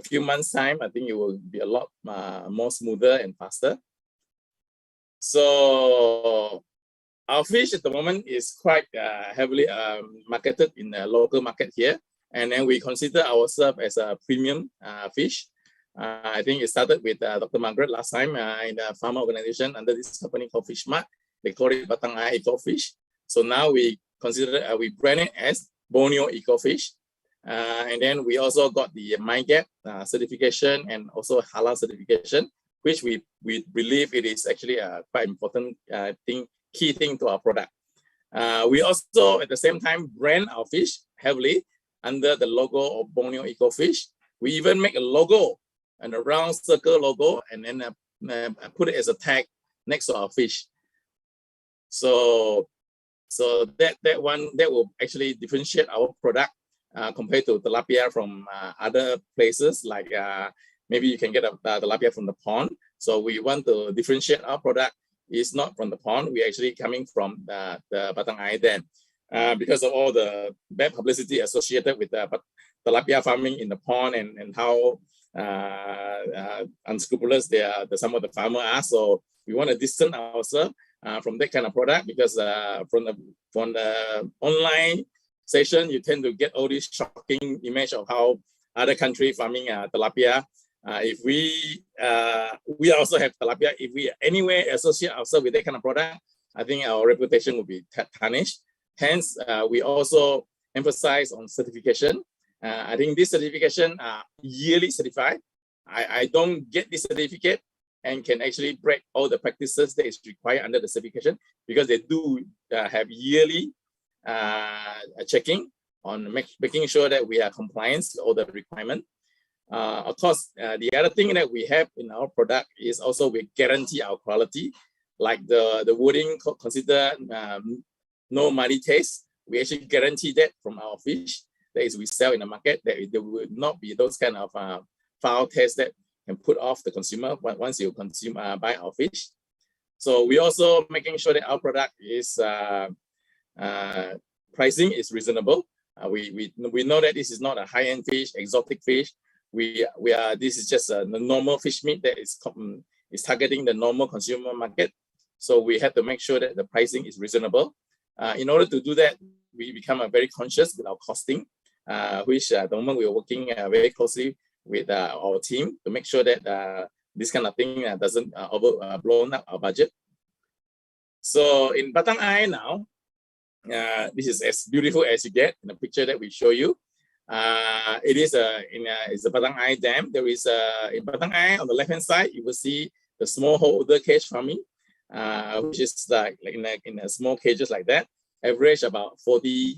S8: few months' time, I think it will be a lot more smoother and faster. So our fish at the moment is quite heavily marketed in the local market here. And then we consider ourselves as a premium fish. I think it started with Dr. Margaret last time in the farmer organization under this company called Fish Mart. They call it Patang Ai Ecofish. So now we consider, we brand it as Borneo Ecofish. And then we also got the MyGap certification and also Halal certification, which we believe it is actually a quite important key thing to our product. We also at the same time brand our fish heavily under the logo of Borneo Ecofish. We even make a logo and a round circle logo and then put it as a tag next to our fish. So that will actually differentiate our product compared to tilapia from other places, like maybe you can get a tilapia from the pond. So we want to differentiate our product. It's not from the pond. We're actually coming from the Batang Air Dam. Because of all the bad publicity associated with the tilapia farming in the pond and how unscrupulous some of the farmers are. So we want to distance ourselves from that kind of product, because from the online session, you tend to get all this shocking image of how other country farming tilapia. If we also have tilapia, if we anywhere associate ourselves with that kind of product, I think our reputation will be tarnished. Hence, we also emphasize on certification. I think this certification are yearly certified. I don't get this certificate and can actually break all the practices that is required under the certification, because they do have yearly checking on making sure that we are compliant with all the requirements. Of course, the other thing that we have in our product is also we guarantee our quality, like the wording consider no muddy taste. We actually guarantee that from our fish. That is, we sell in the market, that there will not be those kind of foul taste that can put off the consumer once you buy our fish. So we also making sure that our product is pricing is reasonable. We know that this is not a high-end fish, exotic fish. This is just a normal fish meat that is targeting the normal consumer market. So we have to make sure that the pricing is reasonable. In order to do that, we become very conscious with our costing, which at the moment we are working very closely with our team to make sure that this kind of thing doesn't blown up our budget. So in Batang Air now, this is as beautiful as you get in the picture that we show you. It is it's the Batang Air Dam. There is in Batang Air on the left-hand side, you will see the smallholder cage farming, which is like in a small cages like that, average about 40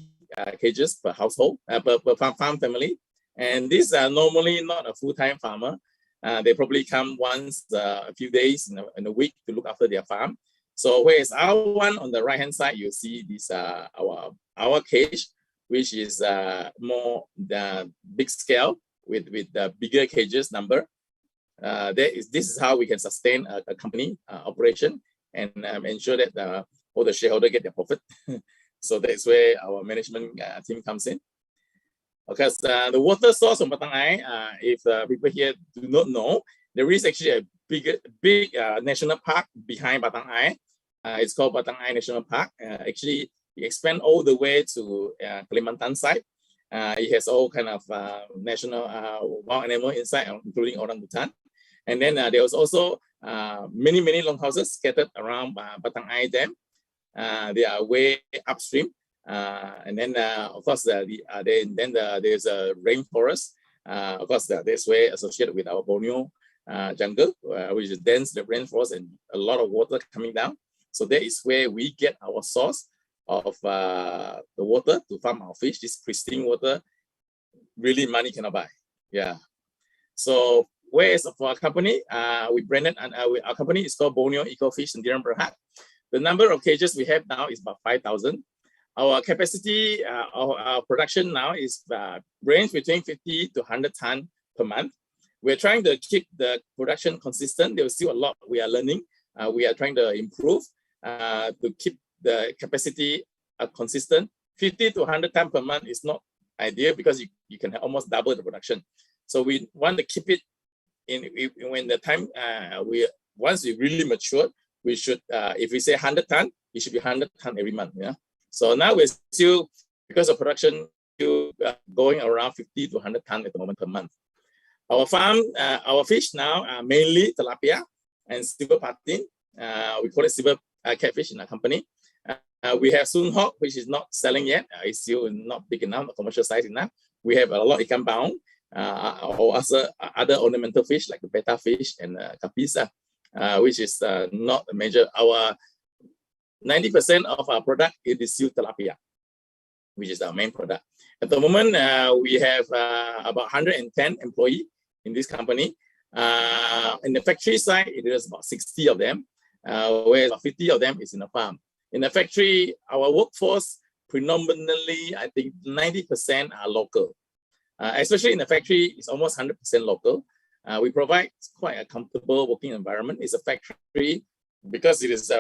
S8: cages per household, per farm family. And these are normally not a full-time farmer. They probably come once a few days in a week to look after their farm. So whereas our one on the right-hand side, you see this our cage, which is more the big scale with the bigger cages number. This is how we can sustain a company operation and ensure that all the shareholders get their profit. So that's where our management team comes in. Because the water source of Batang Air, if people here do not know, there is actually a big national park behind Batang Air. It's called Batang Air National Park. Actually, it expands all the way to Kalimantan side. It has all kind of national wild animal inside, including orangutan. And then there was also many longhouses scattered around Batang Air Dam. They are way upstream. And then, of course, there's a rainforest. Of course, that's where associated with our Borneo jungle, which is dense rainforest and a lot of water coming down. So that is where we get our source of the water to farm our fish. This pristine water, really money cannot buy. Yeah. So whereas for our company, we branded, and our company is called Borneo Ecofish Sendirian Berhad. The number of cages we have now is about 5,000. Our capacity, our production now is range between 50 to 100 tons per month. We're trying to keep the production consistent. There's still a lot we are learning. We are trying to improve to keep the capacity consistent. 50 to 100 tons per month is not ideal because you can almost double the production. So we want to keep it when the time once we really mature, we should, if we say 100 tons, it should be 100 tons every month. Yeah. So now we're still, because of production, still going around 50 to 100 tons at the moment per month. Our farm, our fish now are mainly tilapia and silver patin. We call it silver catfish in our company. We have sunhawk, which is not selling yet. It's still not big enough, not commercial size enough. We have a lot of ikan baung, or other ornamental fish like the betta fish and kapisa, which is not a major. Our 90% of our product is still tilapia, which is our main product. At the moment, we have about 110 employees in this company. In the factory side, it is about 60 of them, whereas 50 of them is in the farm. In the factory, our workforce predominantly, I think 90% are local. Especially in the factory, it's almost 100% local. We provide quite a comfortable working environment. It's a factory because it is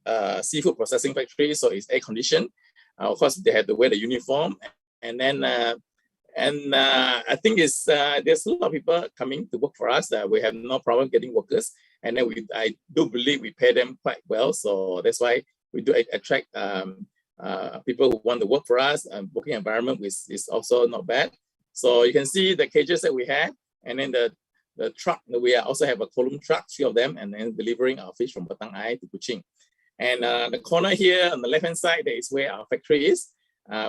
S8: a seafood processing factory, so it's air conditioned. Of course, they have to wear the uniform, and then I think there's a lot of people coming to work for us. We have no problem getting workers, and then I do believe we pay them quite well. So that's why we do attract people who want to work for us. Working environment is also not bad. So you can see the cages that we have, and then the truck. We also have a column truck, 3 of them, and then delivering our fish from Batang Ai to Kuching. And the corner here on the left-hand side, that is where our factory is.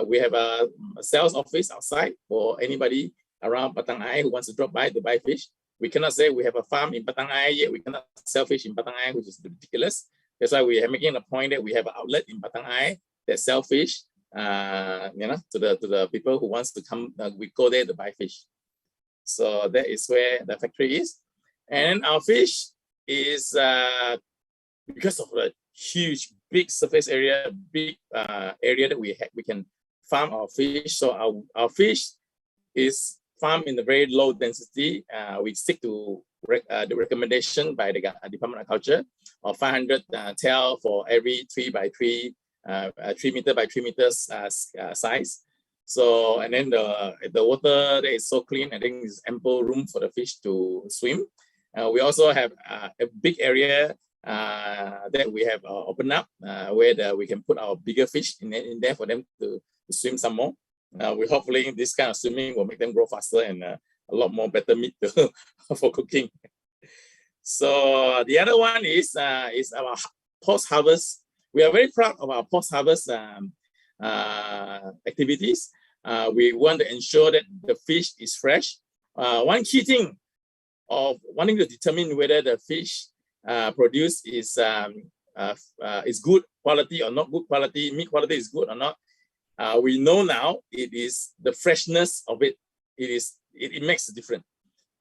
S8: We have a sales office outside for anybody around Batang Ai who wants to drop by to buy fish. We cannot say we have a farm in Batang Ai yet. We cannot sell fish in Batang Ai, which is ridiculous. That's why we are making a point that we have an outlet in Batang Ai that sell fish, to the people who wants to come. We go there to buy fish. So that is where the factory is. And our fish is because of the huge, big surface area, big area that we can farm our fish. So our fish is farmed in a very low density. We stick to the recommendation by the Department of Agriculture of 500 tael for every 3 by 3, 3 meter by 3 meters size. So, and then the water that is so clean, I think there's ample room for the fish to swim. We also have a big area that we have opened up where we can put our bigger fish in there for them to swim some more. We hopefully this kind of swimming will make them grow faster and a lot more better meat for cooking. So the other one is our post-harvest. We are very proud of our post-harvest activities. We want to ensure that the fish is fresh. One key thing of wanting to determine whether the fish produced is good quality or not good quality, meat quality is good or not. We know now it is the freshness of it. It makes a difference.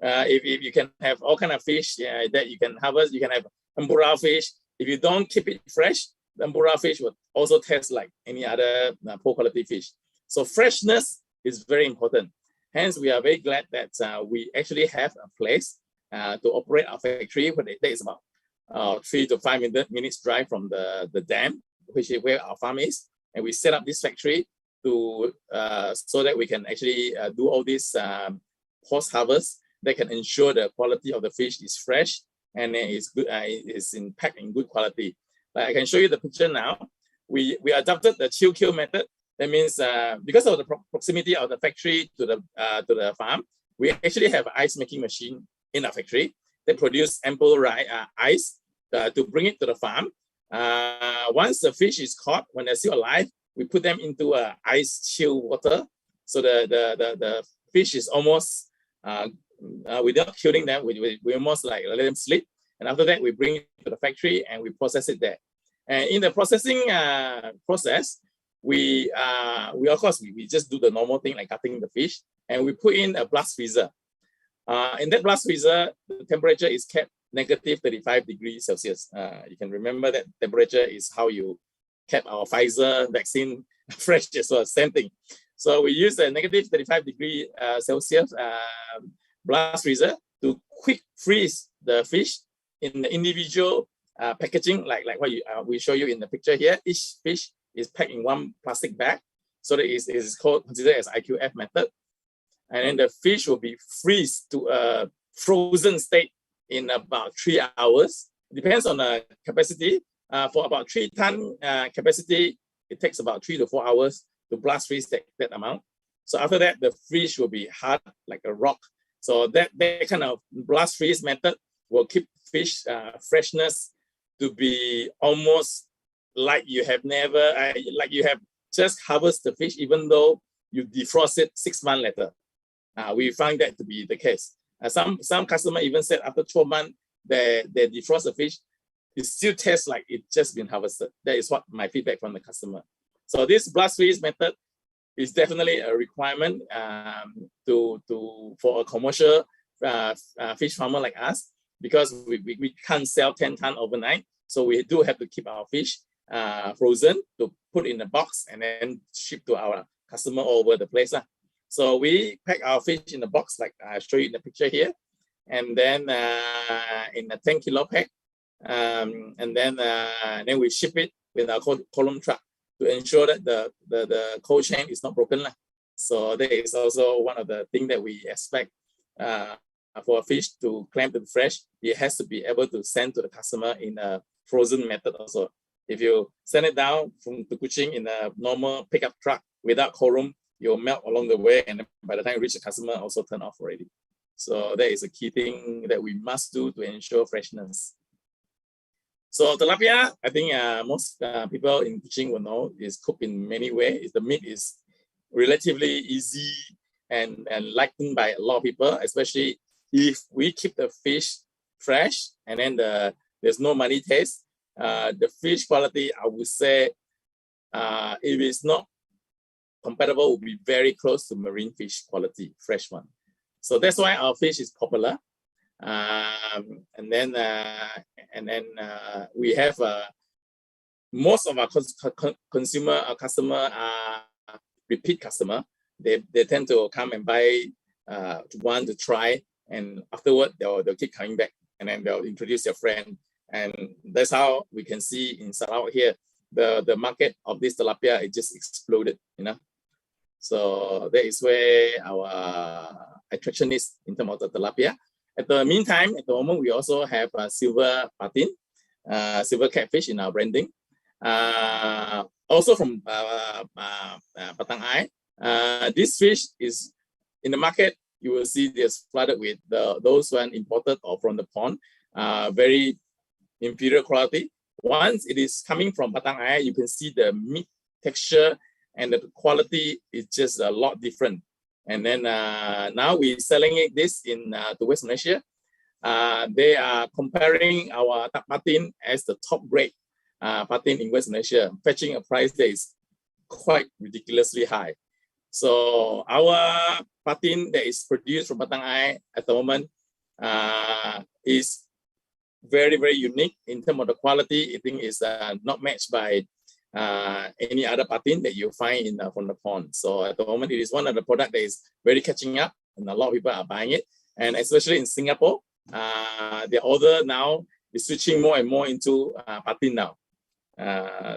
S8: If you can have all kind of fish that you can harvest, you can have tempura fish. If you don't keep it fresh, the tempura fish will also taste like any other poor quality fish. So freshness is very important. Hence, we are very glad that we actually have a place to operate our factory. Where that is about 3 to 5 minutes drive from the dam, which is where our farm is. And we set up this factory to so that we can actually do all this post-harvest that can ensure the quality of the fish is fresh and is good. Is packed in good quality. Like I can show you the picture now. We adopted the chill kill method. That means because of the proximity of the factory to the farm, we actually have an ice making machine in our factory that produce ample ice to bring it to the farm. Once the fish is caught, when they're still alive, we put them into ice chill water. So the fish is almost, without killing them, we almost like let them sleep. And after that, we bring it to the factory and we process it there. And in the processing process, we of course we just do the normal thing like cutting the fish, and we put in a blast freezer. In that blast freezer, the temperature is kept negative 35 degrees Celsius. You can remember that temperature is how you kept our Pfizer vaccine fresh as well, same thing. So we use a negative 35 degree Celsius blast freezer to quick freeze the fish in the individual packaging, like what we show you in the picture here. Each fish is packed in one plastic bag, so that it is considered as IQF method. And then the fish will be freeze to a frozen state in about 3 hours. Depends on the capacity. For about 3 ton capacity, it takes about 3 to 4 hours to blast freeze that amount. So after that, the fish will be hard like a rock. So that kind of blast freeze method will keep fish freshness to be almost like you have never, like you have just harvested the fish, even though you defrost it 6 months later. We find that to be the case. Some customer even said after 12 months, they defrost the fish, it still tastes like it just been harvested. That is what my feedback from the customer. So this blast freeze method is definitely a requirement for a commercial fish farmer like us, because we can't sell 10 tons overnight. So we do have to keep our fish frozen to put in a box and then ship to our customer all over the place. So we pack our fish in a box like I show you in the picture here, and then in a 10 kilo pack, and then we ship it with our column truck to ensure that the cold chain is not broken. So that is also one of the things that we expect for a fish to claim to be fresh. It has to be able to send to the customer in a frozen method also. If you send it down from the Kuching in a normal pickup truck without cold room, you'll melt along the way, and by the time you reach the customer, also turn off already. So that is a key thing that we must do to ensure freshness. So tilapia, I think most people in Kuching will know, is cooked in many ways. The meat is relatively easy and liked by a lot of people, especially if we keep the fish fresh and then there's no muddy taste. The fish quality, I would say, if it's not compatible, will be very close to marine fish quality, fresh one. So that's why our fish is popular. And then we have most of our customer are repeat customer. They tend to come and buy one to try, and afterward they'll keep coming back, and then they'll introduce their friend, and that's how we can see in Sarawak here the market of this tilapia, it just exploded, So that is where our attraction is in terms of the tilapia. At the meantime, at the moment, we also have silver patin, silver catfish in our branding. Also from Patang Ai. This fish is in the market. You will see this flooded with those one imported or from the pond, very inferior quality. Once it is coming from Patang Ai, you can see the meat texture and the quality is just a lot different. And then now we're selling this in to West Malaysia. They are comparing our patin as the top grade patin in West Malaysia, fetching a price that is quite ridiculously high. So our patin that is produced from Patang Ai at the moment is very, very unique in terms of the quality. I think is not matched by any other patin that you find from the pond. So at the moment, it is one of the products that is very catching up, and a lot of people are buying it. And especially in Singapore, the order now is switching more and more into patin now.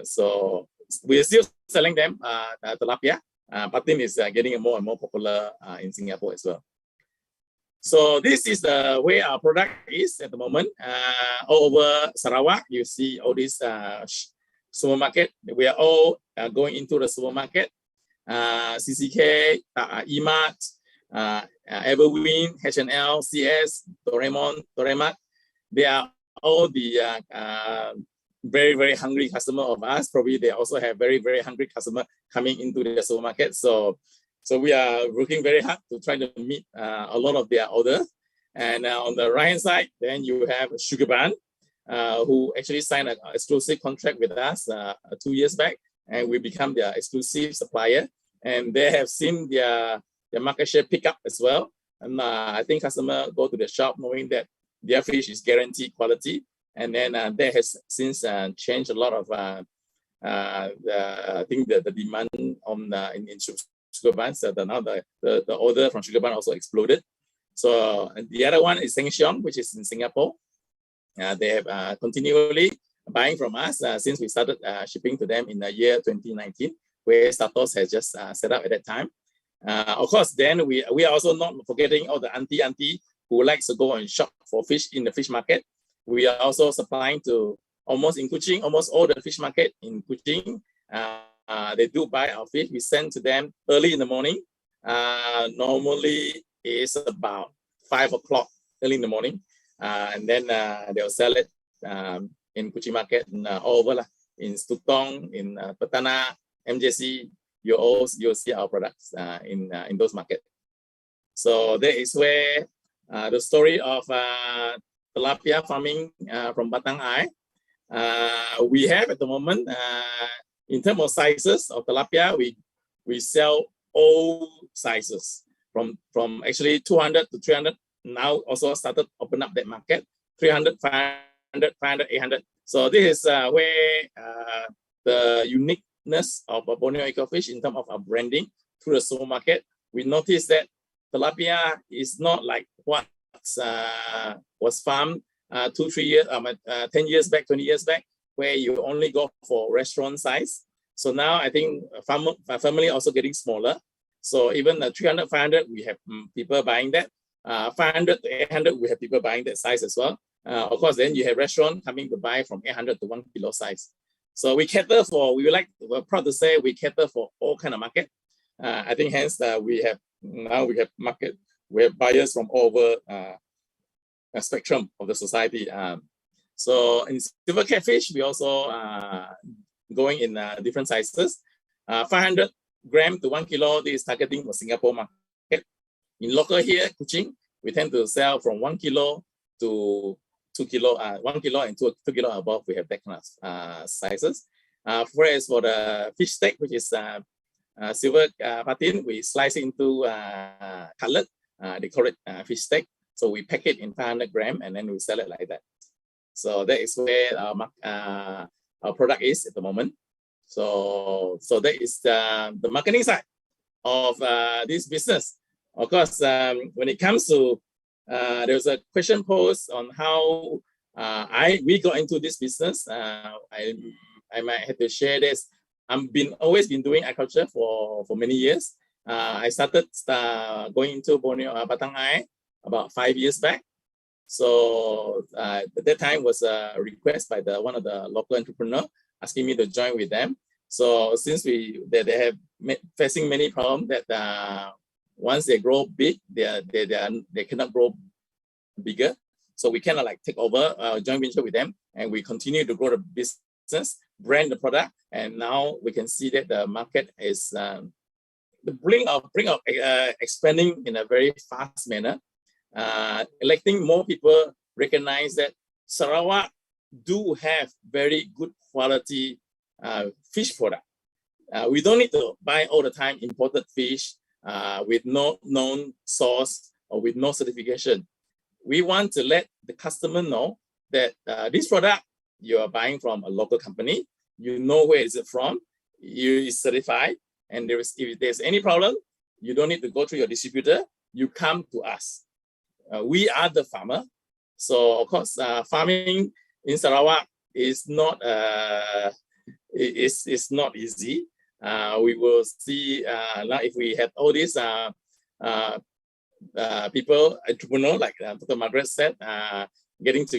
S8: So we're still selling them tilapia. Patin is getting more and more popular in Singapore as well. So this is the way our product is at the moment. All over Sarawak, you see all these supermarket. We are all going into the supermarket. CCK, E-Mart, Everwin, H&L, CS, Doraemon. They are all the very, very hungry customer of us. Probably they also have very, very hungry customer coming into the supermarket. So we are working very hard to try to meet a lot of their orders. And on the right hand side, then you have Sugar Bun, who actually signed an exclusive contract with us 2 years back, and we become their exclusive supplier. And they have seen their market share pick up as well. And I think customers go to the shop knowing that their fish is guaranteed quality. And then that has since changed a lot of I think the demand on in Sugar Bun. So now the order from Sugar Bun also exploded. So the other one is Sheng Siong, which is in Singapore. They have continually buying from us since we started shipping to them in the year 2019, where Statos has just set up at that time. Of course, then we are also not forgetting all the auntie who likes to go and shop for fish in the fish market. We are also supplying to almost all the fish market in Kuching. They do buy our fish. We send to them early in the morning. Normally it's about 5 o'clock early in the morning. And then they'll sell it in Kuching market and all over in Stutong, in Petana, MJC. You'll see our products in those markets. So that is where the story of tilapia farming from Patang Ai. We have at the moment, in terms of sizes of tilapia, we sell all sizes from actually 200 to 300 now also started open up that market, 300, 500, 500, 800. So this is where the uniqueness of Borneo Ecofish in terms of our branding through the supermarket. We noticed that tilapia is not like what was farmed 2-3 years, 10 years back, 20 years back, where you only go for restaurant size. So now I think family also getting smaller. So even 300, 500, we have people buying that. 500 to 800, we have people buying that size as well. Of course, then you have restaurant coming to buy from 800 to 1 kilo size. So we cater for, we're proud to say we cater for all kind of market. I think hence we have market, we have buyers from all over a spectrum of the society. So in silver catfish, we also going in different sizes. 500 gram to 1 kilo, this is targeting for Singapore market. In local here, Kuching, we tend to sell from 1 kilo to 2 kilo, 1 kilo and 2 kilo above, we have that kind of sizes. Whereas for the fish steak, which is silver patin, we slice it into cutlet, they call it fish steak. So we pack it in 500 gram and then we sell it like that. So that is where our product is at the moment. So that is the marketing side of this business. Of course, when it comes to, there was a question posed on how we got into this business. I might have to share this. I've always been doing agriculture for many years. I started going into Borneo Batang Ai about 5 years back. So at that time was a request by one of the local entrepreneurs asking me to join with them. So since they have facing many problems that once they grow big, they cannot grow bigger. So we cannot like take over joint venture with them, and we continue to grow the business, brand the product, and now we can see that the market is the brink of expanding in a very fast manner. Letting more people recognize that Sarawak do have very good quality fish product. We don't need to buy all the time imported fish with no known source or with no certification. We want to let the customer know that this product you are buying from a local company, you know where is it from, is certified, and if there's any problem, you don't need to go through your distributor, you come to us. We are the farmer. So of course, farming in Sarawak is not not easy. We will see now if we have all these people, entrepreneurs, like Dr. Margaret said,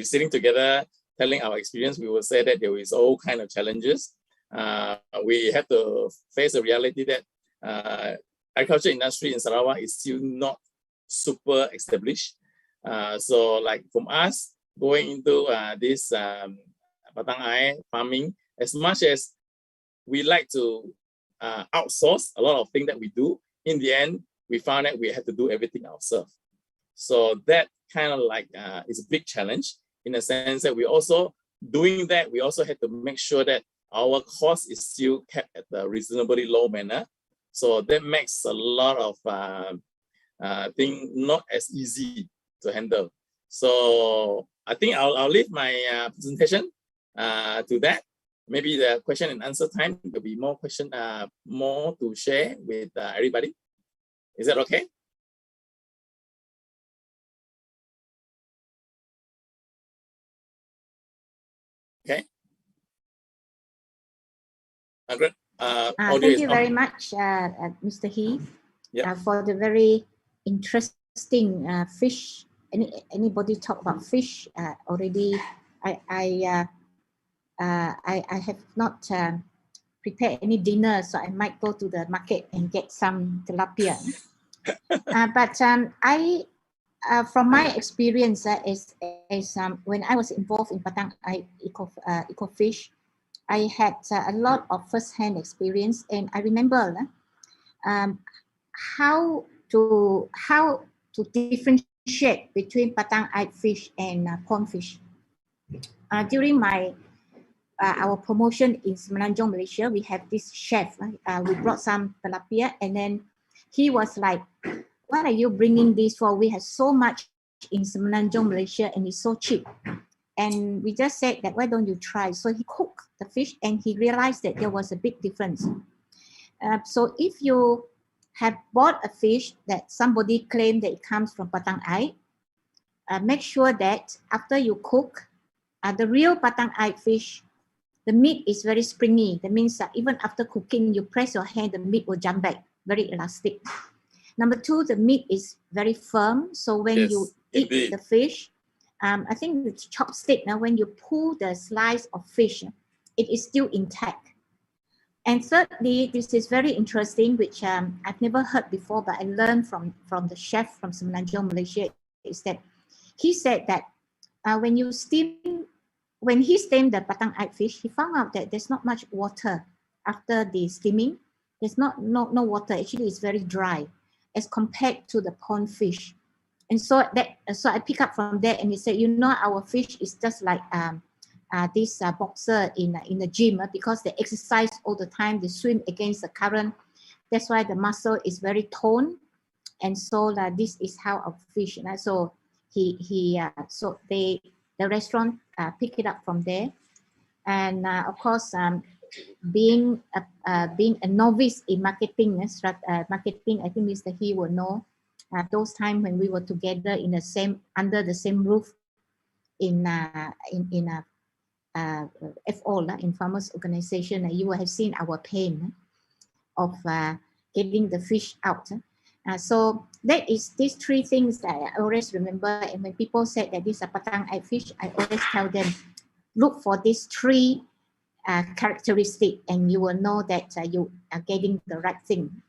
S8: sitting together, telling our experience, we will say that there is all kind of challenges. We have to face the reality that agriculture industry in Sarawak is still not super established. So like from us going into this Batang Ai farming, as much as we like to outsource a lot of things that we do, in the end, we found that we have to do everything ourselves. So that kind of like is a big challenge in the sense that we also doing that, we also have to make sure that our cost is still kept at a reasonably low manner. So that makes a lot of things not as easy to handle. So I think I'll leave my presentation to that. Maybe the question and answer time will be more more to share with everybody. Is that okay? Okay. Margaret,
S4: thank you very much, Mr. He, for the very interesting fish. Anybody talk about fish already? I have not prepared any dinner, so I might go to the market and get some tilapia. But from my experience, when I was involved in Batang Ai Ecofish, I had a lot of first-hand experience, and I remember how to differentiate between Batang Ai fish and pond fish. During our promotion in Semenanjung, Malaysia, we have this chef. We brought some tilapia, and then he was like, "What are you bringing this for? We have so much in Semenanjung, Malaysia, and it's so cheap. And we just said that, why don't you try? So he cooked the fish and he realized that there was a big difference. So if you have bought a fish that somebody claimed that it comes from Patang Ai, make sure that after you cook, the real Patang Ai fish, the meat is very springy. That means that even after cooking, you press your hand, the meat will jump back, very elastic. Number two, the meat is very firm. So when you eat the fish, I think the chopstick, now when you pull the slice of fish, it is still intact. And thirdly, this is very interesting, which I've never heard before, but I learned from the chef from Semenanjung, Malaysia, is that he said that when he steamed the Patang Ai fish, he found out that there's not much water after the steaming. There's no water. Actually, it's very dry as compared to the pond fish. And so I pick up from there, and he said, you know, our fish is just like this boxer in the gym, because they exercise all the time, they swim against the current. That's why the muscle is very toned. And so this is how our fish. So the restaurant pick it up from there. And of course, being a novice in marketing, I think Mr. He will know. Those times when we were together under the same roof in FO, in Farmers Organization, you will have seen our pain of getting the fish out. So that is these three things that I always remember. And when people said that this is a Patang Ai fish, I always tell them, look for these three characteristics, and you will know that you are getting the right thing.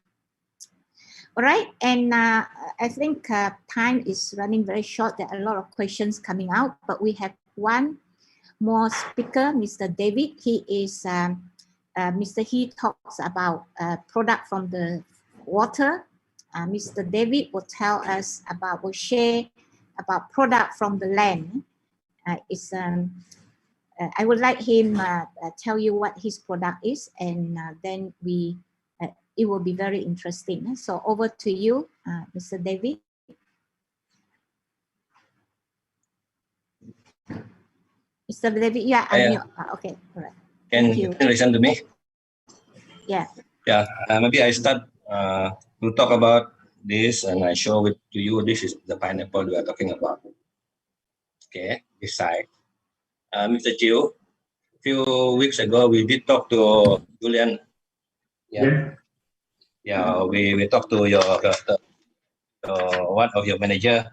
S4: All right, and I think time is running very short. There are a lot of questions coming out, but we have one more speaker, Mr. David. He is, Mr. He talks about product from the water. Mr. David will will share about product from the land. I would like him tell you what his product is, and then it will be very interesting. So over to you, Mr. David. Mr. David, yeah, okay, all right.
S9: Can you listen to me?
S4: Yeah.
S9: Yeah, maybe I start to talk about this, and I show it to you. This is the pineapple we are talking about. Okay, this side. Mr. Chiu, a few weeks ago, we did talk to Julian. Yeah, we talked to one of your manager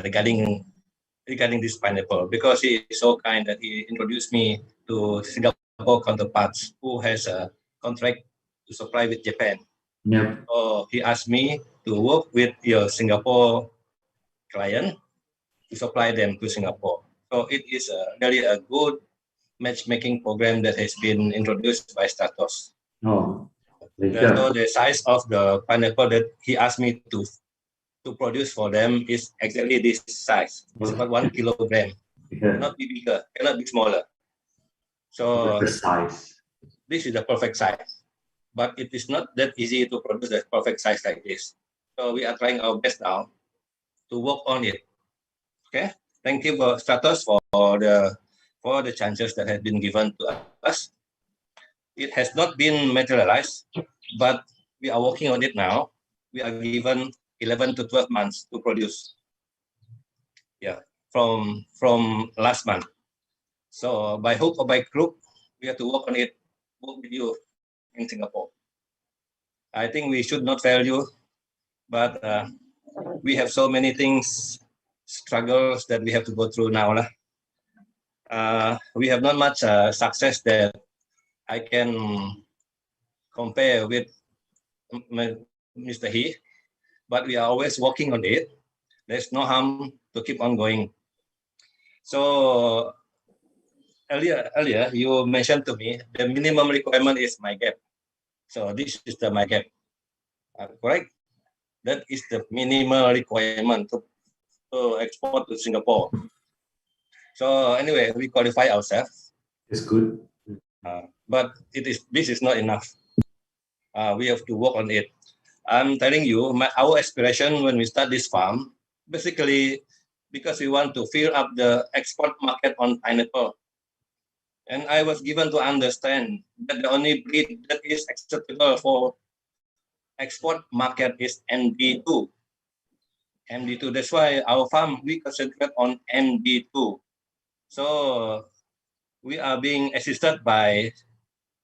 S9: regarding this pineapple, because he is so kind that he introduced me to Singapore counterparts who has a contract to supply with Japan.
S7: Yep.
S9: So he asked me to work with your Singapore client to supply them to Singapore. So it is really a good matchmaking program that has been introduced by Stratos.
S7: Oh.
S9: So the size of the pineapple that he asked me to produce for them is exactly this size. It's about 1 kilogram. Cannot be bigger, cannot be smaller. So
S7: the size.
S9: This is the perfect size. But it is not that easy to produce a perfect size like this. So we are trying our best now to work on it. Okay. Thank you for Stratos for the chances that have been given to us. It has not been materialized, but we are working on it now. We are given 11 to 12 months to produce. Yeah, from last month. So by hook or by crook, we have to work on it, work with you in Singapore. I think we should not fail you, but we have so many things, struggles that we have to go through now. We have not much success that I can compare with Mr. He, but we are always working on it. There's no harm to keep on going. So earlier you mentioned to me the minimum requirement is my gap. So this is the my gap, correct? That is the minimal requirement to export to Singapore. So anyway, we qualify ourselves.
S7: It's good.
S9: But this is not enough. We have to work on it. I'm telling you, our aspiration when we start this farm basically because we want to fill up the export market on pineapple. And I was given to understand that the only breed that is acceptable for export market is MD2. MD2, that's why our farm, we concentrate on MD2. So we are being assisted by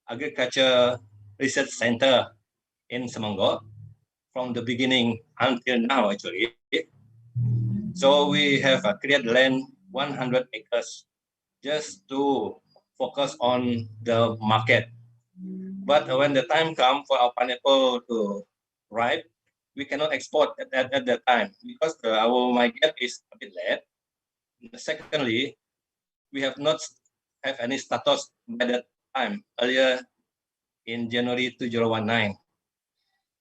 S9: Agriculture Research Center in Semango from the beginning until now, actually. So we have created land 100 acres just to focus on the market. But when the time comes for our pineapple to ripe, we cannot export at that time because our market is a bit late. Secondly, we have not have any status by that time, earlier in January 2019.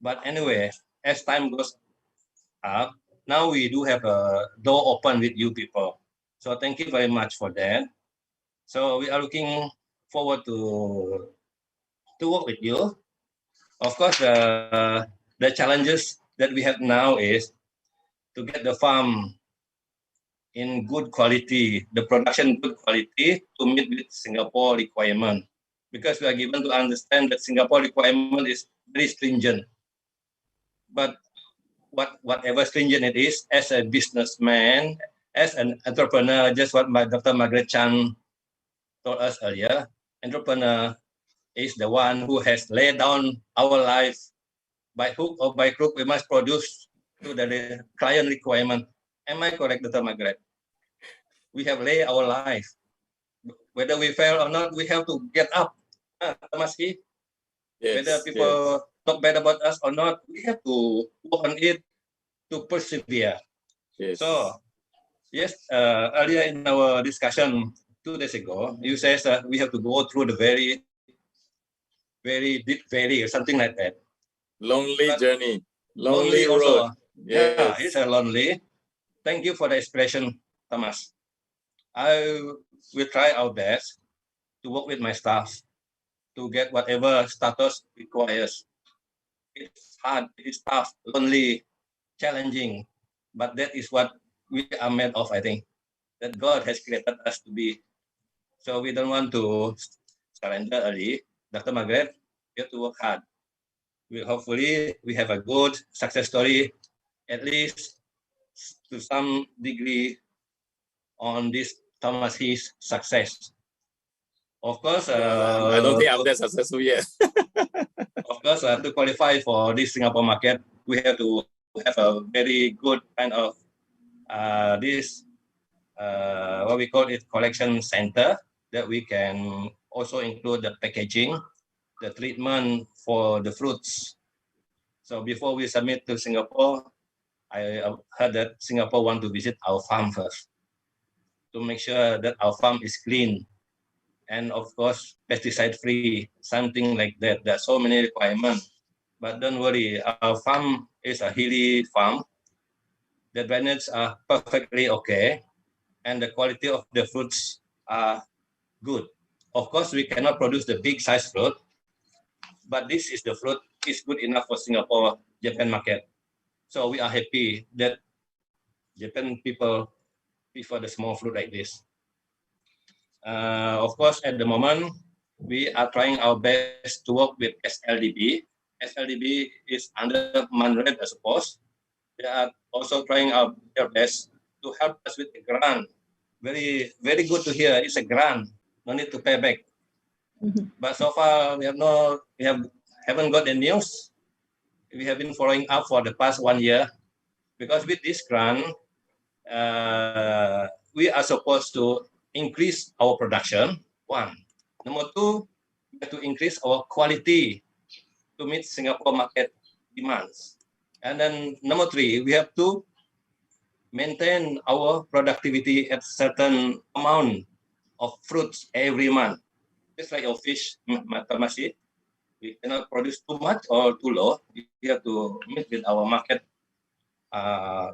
S9: But anyway, as time goes up, now we do have a door open with you people. So thank you very much for that. So we are looking forward to work with you. Of course, the challenges that we have now is to get the farm in good quality, the production good quality to meet with Singapore requirement. Because we are given to understand that Singapore requirement is very stringent. But whatever stringent it is, as a businessman, as an entrepreneur, just what Dr. Margaret Chan told us earlier, entrepreneur is the one who has laid down our life by hook or by crook. We must produce to the client requirement. Am I correct, Dr. Margaret? We have laid our life. Whether we fail or not, we have to get up. Yes, whether people talk bad about us or not, we have to work on it to persevere. Yes. So, yes, earlier in our discussion 2 days ago, you said we have to go through the very deep valley or something like that.
S8: Lonely journey,
S9: lonely
S8: road.
S9: Also.
S8: Yes.
S9: Yeah, it's a lonely. Thank you for the expression, Thomas. I will try our best to work with my staff to get whatever status requires. It's hard, it's tough, lonely, challenging, but that is what we are made of, I think, that God has created us to be. So we don't want to surrender early. Dr. Margaret, you have to work hard. Hopefully, we have a good success story, at least to some degree on this Thomas Heath's success. Of course,
S8: I don't think I'm that successful yet.
S9: Of course, to qualify for this Singapore market, we have to have a very good kind of what we call it collection center, that we can also include the packaging, the treatment for the fruits. So before we submit to Singapore, I heard that Singapore want to visit our farm first to make sure that our farm is clean and of course pesticide free, something like that. There are so many requirements, but don't worry, our farm is a hilly farm. The drainage are perfectly okay, and the quality of the fruits are good. Of course, we cannot produce the big size fruit, but this is the fruit is good enough for Singapore, Japan market. So we are happy that Japan people prefer the small fruit like this. Of course, at the moment, we are trying our best to work with SLDB. SLDB is under Manred, I suppose. They are also trying their best to help us with the grant. Very, very good to hear. It's a grant. No need to pay back. But so far, we haven't got the news. We have been following up for the past 1 year, because with this grant, we are supposed to increase our production. One. Number two, we have to increase our quality to meet Singapore market demands. And then number three, we have to maintain our productivity at certain amount of fruits every month. Just like your fish, Matamasi, we cannot produce too much or too low. We have to meet with our market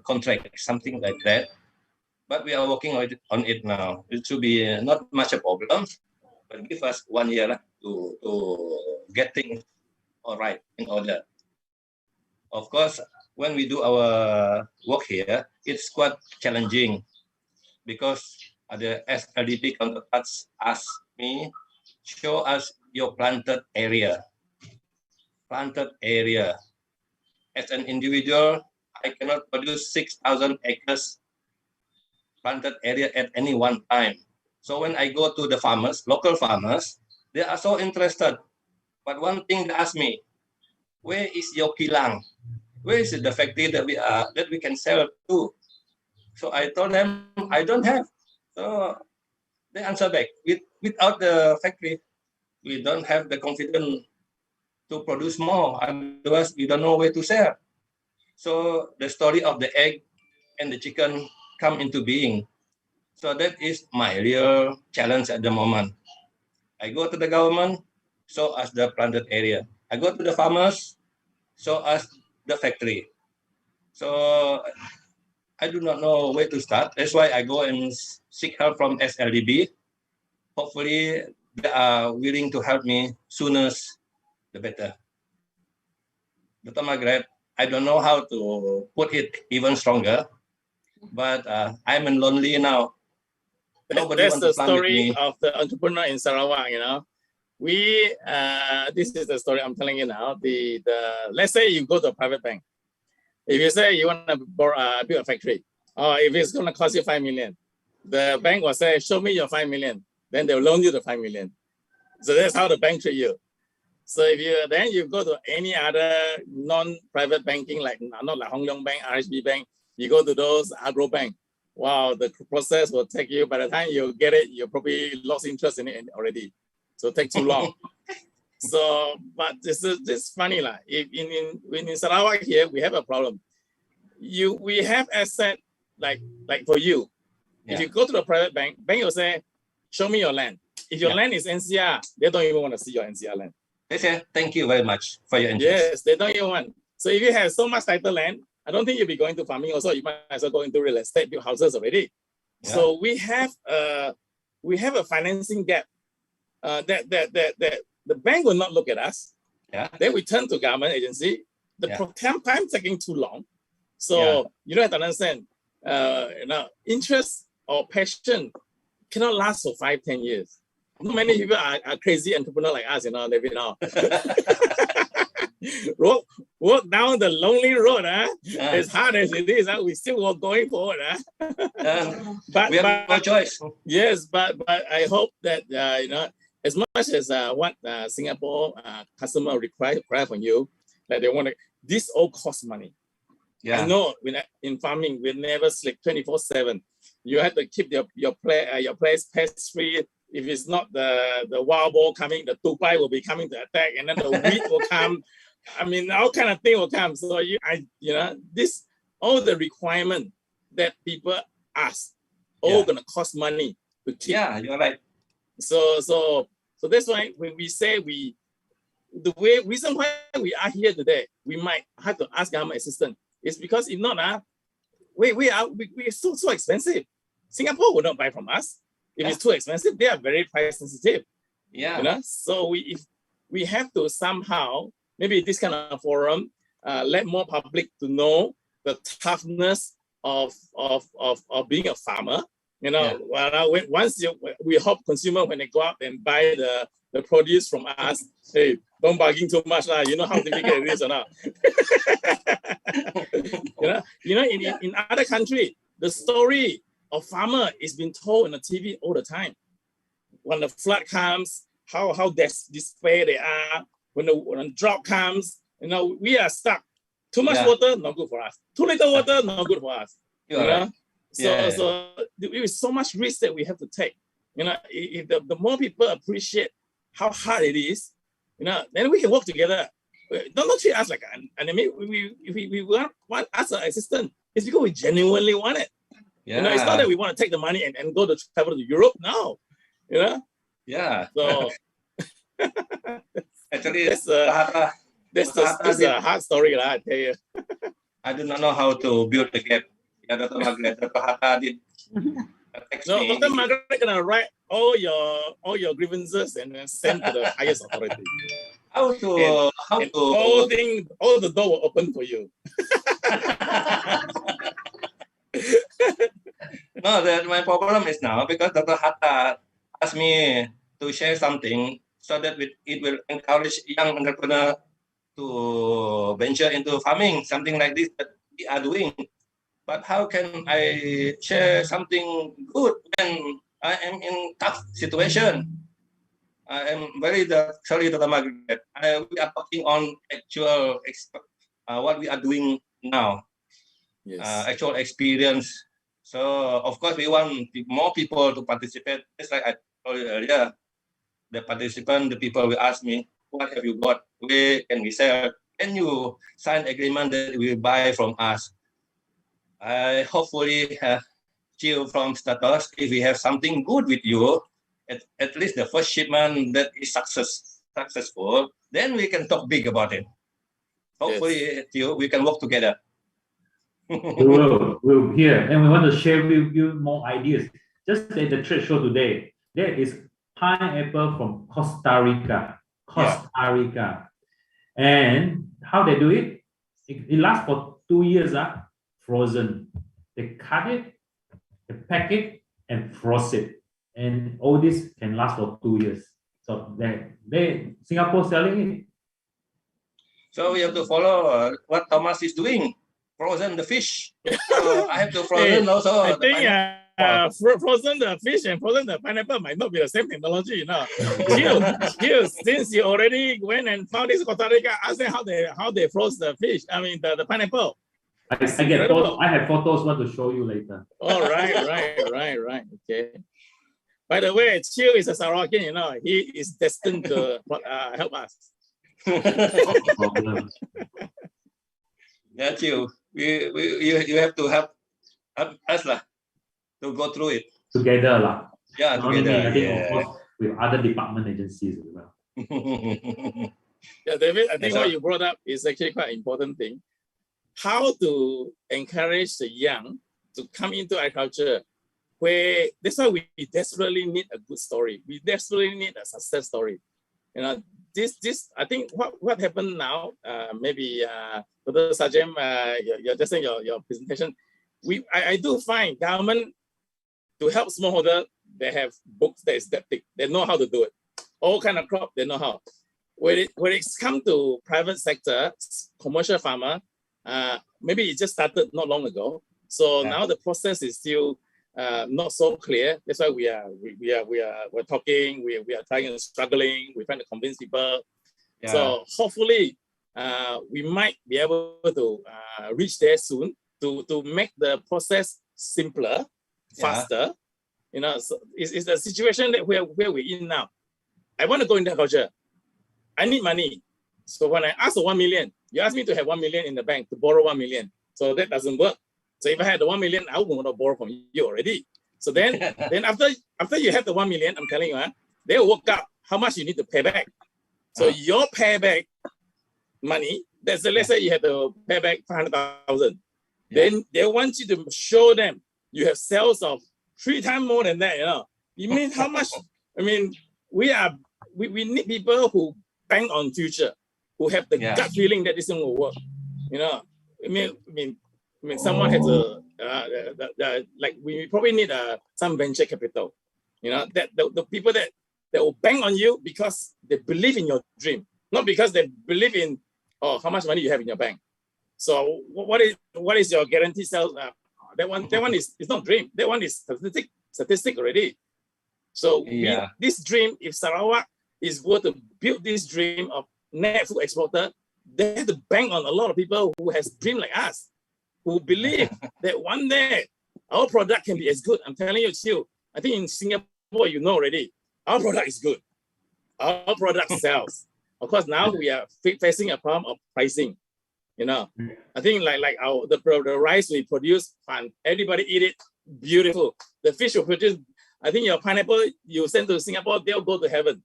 S9: contract, something like that. But we are working on it now. It should be not much a problem, but give us 1 year to get things all right in order. Of course, when we do our work here, it's quite challenging because the SLDP counterparts ask me, show us your planted area. Planted area. As an individual, I cannot produce 6,000 acres planted area at any one time. So when I go to the farmers, local farmers, they are so interested. But one thing they ask me, where is your kilang? Where is the factory that we can sell to? So I told them I don't have. So they answer back, without the factory, we don't have the confidence to produce more. Otherwise, we don't know where to sell. So the story of the egg and the chicken come into being. So that is my real challenge at the moment. I go to the government, show us the planted area. I go to the farmers, show us the factory. So I do not know where to start. That's why I go and seek help from SLDB. Hopefully, they are willing to help me sooner, the better. Dr. Margaret, I don't know how to put it even stronger, but I'm lonely now. Nobody
S8: That's
S9: wants
S8: the
S9: to plan with
S8: story
S9: me.
S8: of the entrepreneur in Sarawak. You know, this is the story I'm telling you now. Let's say you go to a private bank. If you say you want to build a factory, or if it's going to cost you 5 million, the bank will say, "Show me your 5 million." Then they'll loan you the 5 million. So that's how the bank treat you. So if you go to any other non-private banking, like not like Hong Leong Bank, RHB Bank, you go to those agro bank. Wow, the process will take you. By the time you get it, you probably lost interest in it already. So it takes too long. So, but this is funny lah. If in Sarawak here, we have a problem. We have asset like for you. If you go to the private bank will say, "Show me your land." If your land is NCR, they don't even want to see your NCR land.
S9: They say, "Thank you very much for your interest."
S8: Yes, they don't even want. So if you have so much title land, I don't think you'll be going to farming. Also, you might as well go into real estate, build houses already. Yeah. So we have a financing gap that the bank will not look at us.
S9: Yeah.
S8: Then we turn to government agency. The time taking too long. So you don't have to understand. Interest or passion cannot last for 5-10 years. Not many people are crazy entrepreneurs like us, David. Walk down the lonely road, as hard as it is, we still going forward.
S9: But we have no choice.
S8: Yes, but I hope that as much as what Singapore customer require from you, that they want to, this all costs money. Yeah. I know in farming we never sleep 24/7. You have to keep your place pest free. If it's not the wild boar coming, the tupai will be coming to attack, and then the wheat will come. I mean, all kind of thing will come. So this all the requirement that people ask, all gonna cost money to keep.
S9: Yeah, you're right.
S8: So that's why when we say reason why we are here today, we might have to ask government assistance. It's because if not, we are so expensive. Singapore will not buy from us. If it's too expensive, they are very price sensitive.
S9: Yeah.
S8: So we have to somehow, maybe this kind of forum, let more public to know the toughness of being a farmer. We hope consumer when they go out and buy the produce from us, hey, don't bargain too much lah. You know how difficult it is or not? In other country, the story of farmer is being told on the TV all the time. When the flood comes, how despair they are. When the drought comes, we are stuck. Too much water, not good for us. Too little water, not good for us.
S9: Right.
S8: So there is so much risk that we have to take. If the more people appreciate how hard it is, then we can work together. Don't treat us like an enemy. We want us an assistant. It's because we genuinely want it. Yeah. It's not that we want to take the money and go to travel to Europe. No.
S9: Yeah.
S8: So
S9: actually,
S8: that's a hard story, I tell you.
S9: I do not know how to build the gap. Dr. Margaret, Dr. Hatta did.
S8: No, Dr. Margaret gonna write all your grievances and then send to the highest authority.
S9: how to
S8: all the door will open for you.
S9: No, my problem is now because Dr. Hatta asked me to share something so that it will encourage young entrepreneurs to venture into farming, something like this that we are doing. But how can I share something good when I am in tough situation? I am very sorry, Dr. Margaret. We are talking on actual what we are doing now.
S8: Yes.
S9: Actual experience. So of course we want more people to participate. Just like I told you earlier, the participant, the people will ask me, what have you got? Where can we sell? Can you sign agreement that you will buy from us? I hopefully Chiu from Status, if we have something good with you, at least the first shipment that is successful, then we can talk big about it. Hopefully, Chiu, we can work together.
S7: We'll hear, and we want to share with you more ideas. Just at the trade show today, there is pineapple from Costa Rica. And how they do it? It lasts for 2 years, frozen. They cut it, they pack it, and frost it. And all this can last for 2 years. So they Singapore selling it.
S9: So we have to follow what Thomas is doing. Frozen the fish. So I have to frozen also.
S8: I think frozen the fish and frozen the pineapple might not be the same technology, you know. Gil, since you already went and found this Costa Rica, ask them how they froze the fish. I mean the pineapple.
S7: I have photos. Want to show you later.
S8: Oh, right. Okay. By the way, Chiu is a Sarawakian, you know. He is destined to help us.
S9: Yeah, Chiu. You have to help us to go through it
S7: together .
S9: Yeah, together.
S7: I think of course with other department agencies as well.
S8: Yeah, David, I think what you brought up is actually quite an important thing. How to encourage the young to come into agriculture, where that's why we desperately need a good story. We desperately need a success story. You know, this I think what happened now, maybe Dr. Sajem, you're just saying your presentation. I do find government to help smallholder, they have books that is that thick. They know how to do it. All kind of crop, they know how. When it's come to private sector, commercial farmer, maybe it just started not long ago. So now the process is still not so clear. That's why we're talking. We are trying and struggling. We're trying to convince people. Yeah. So hopefully, we might be able to reach there soon to make the process simpler, faster. You know, so it's the situation that where we're in now. I want to go into agriculture. I need money. So when I ask for 1 million, you ask me to have 1 million in the bank to borrow 1 million. So that doesn't work. So if I had the 1 million, I would want to borrow from you already. So then after you have the 1 million, I'm telling you, they will work out how much you need to pay back. So your payback money, let's say you have to pay back 500,000. Then they want you to show them you have sales of 3 times more than that. You know, you mean how much? I mean, we need people who bank on future, who have the gut feeling that this thing will work. You know, I mean, someone has like we probably need some venture capital. You know, that the people that will bank on you because they believe in your dream, not because they believe in how much money you have in your bank. So what is your guarantee sales? That one is not dream. That one is statistic already. So this dream, if Sarawak is going to build this dream of net food exporter, they have to bank on a lot of people who has dream like us, who believe that one day our product can be as good. I'm telling you, still, I think in Singapore, you know already, our product is good. Our product sells. Of course, now we are facing a problem of pricing. You know, I think like the rice we produce, fun. Everybody eat it, beautiful. The fish we produce, I think your pineapple you send to Singapore, they'll go to heaven.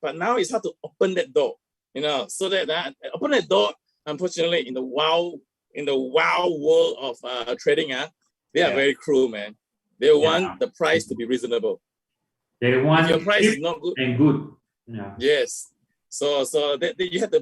S8: But now it's hard to open that door. You know, so that open that door. Unfortunately, in the wild world of trading, they are very cruel, man. They want the price to be reasonable.
S7: They want
S8: if your price is not good
S7: and good. Yeah.
S8: Yes. So that you have to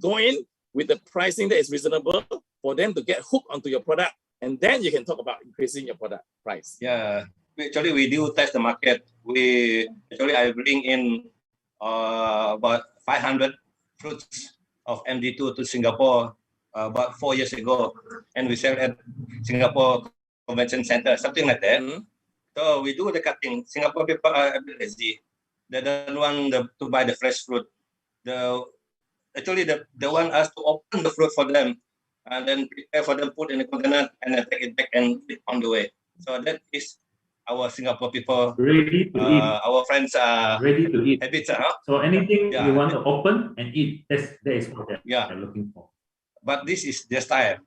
S8: go in with the pricing that is reasonable for them to get hooked onto your product, and then you can talk about increasing your product price.
S9: Yeah, actually we do test the market. I bring in about 500 fruits of MD2 to Singapore about 4 years ago, and we sell at Singapore Convention Center, something like that. So we do the cutting. Singapore people are a bit lazy. They don't want to buy the fresh fruit. They want us to open the fruit for them and then prepare for them, put in the container, and then take it back and eat on the way. So that is our Singapore people.
S7: Ready to eat.
S9: Our friends are
S7: ready to eat.
S9: habits.
S7: So anything you want to open and eat, that is what they're looking for.
S9: But this is their style.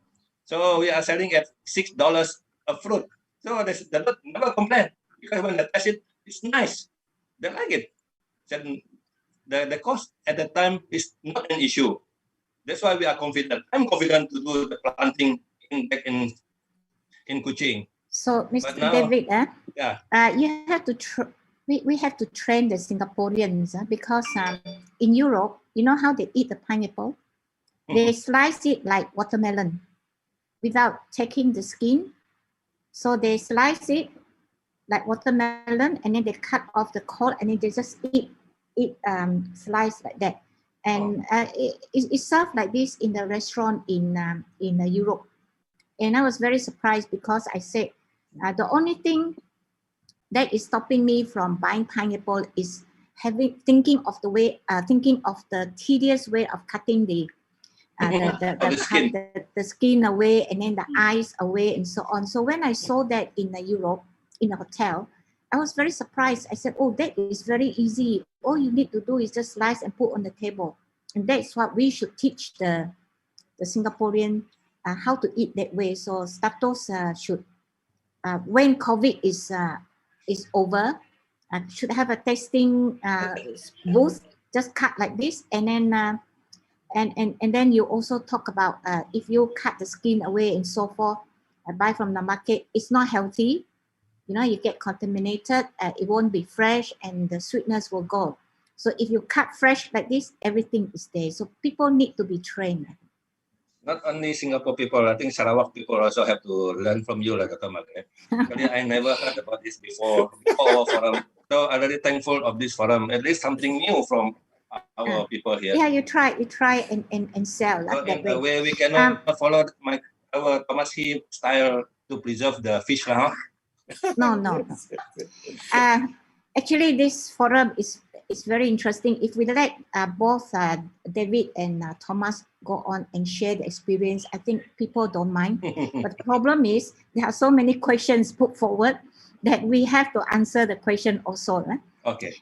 S9: So we are selling at $6 a fruit. So they never complain, because when they test it, it's nice. They like it. Then the cost at the time is not an issue. That's why we are confident. I'm confident to do the planting back in Kuching.
S4: So, Mr.
S9: Now,
S4: David,
S9: you
S4: have to we have to train the Singaporeans because in Europe, you know how they eat the pineapple? They slice it like watermelon without taking the skin. So they slice it like watermelon, and then they cut off the core, and then they just eat slice like that. And it's served like this in the restaurant in Europe. And I was very surprised because I said, the only thing that is stopping me from buying pineapple is thinking of the tedious way of cutting the skin away, and then the eyes away, and so on. So when I saw that in Europe, in a hotel, I was very surprised. I said, oh, that is very easy. All you need to do is just slice and put on the table. And that's what we should teach the Singaporean how to eat that way. So Statos should, when COVID is over, should have a tasting booth, just cut like this, and then and then you also talk about if you cut the skin away and so forth, buy from the market, it's not healthy. You know, you get contaminated, it won't be fresh, and the sweetness will go. So if you cut fresh like this, everything is there. So people need to be trained.
S9: Not only Singapore people, I think Sarawak people also have to learn from you, like Dr. Margaret. I never heard about this before our forum. So I'm very thankful of this forum. At least something new from our people here.
S4: Yeah, you try and sell like
S9: so
S4: that
S9: in a way we cannot follow our Thomas He style to preserve the fish now.
S4: No. Actually, this forum is very interesting. If we let both David and Thomas go on and share the experience, I think people don't mind. But the problem is there are so many questions put forward that we have to answer the question also.
S9: Okay.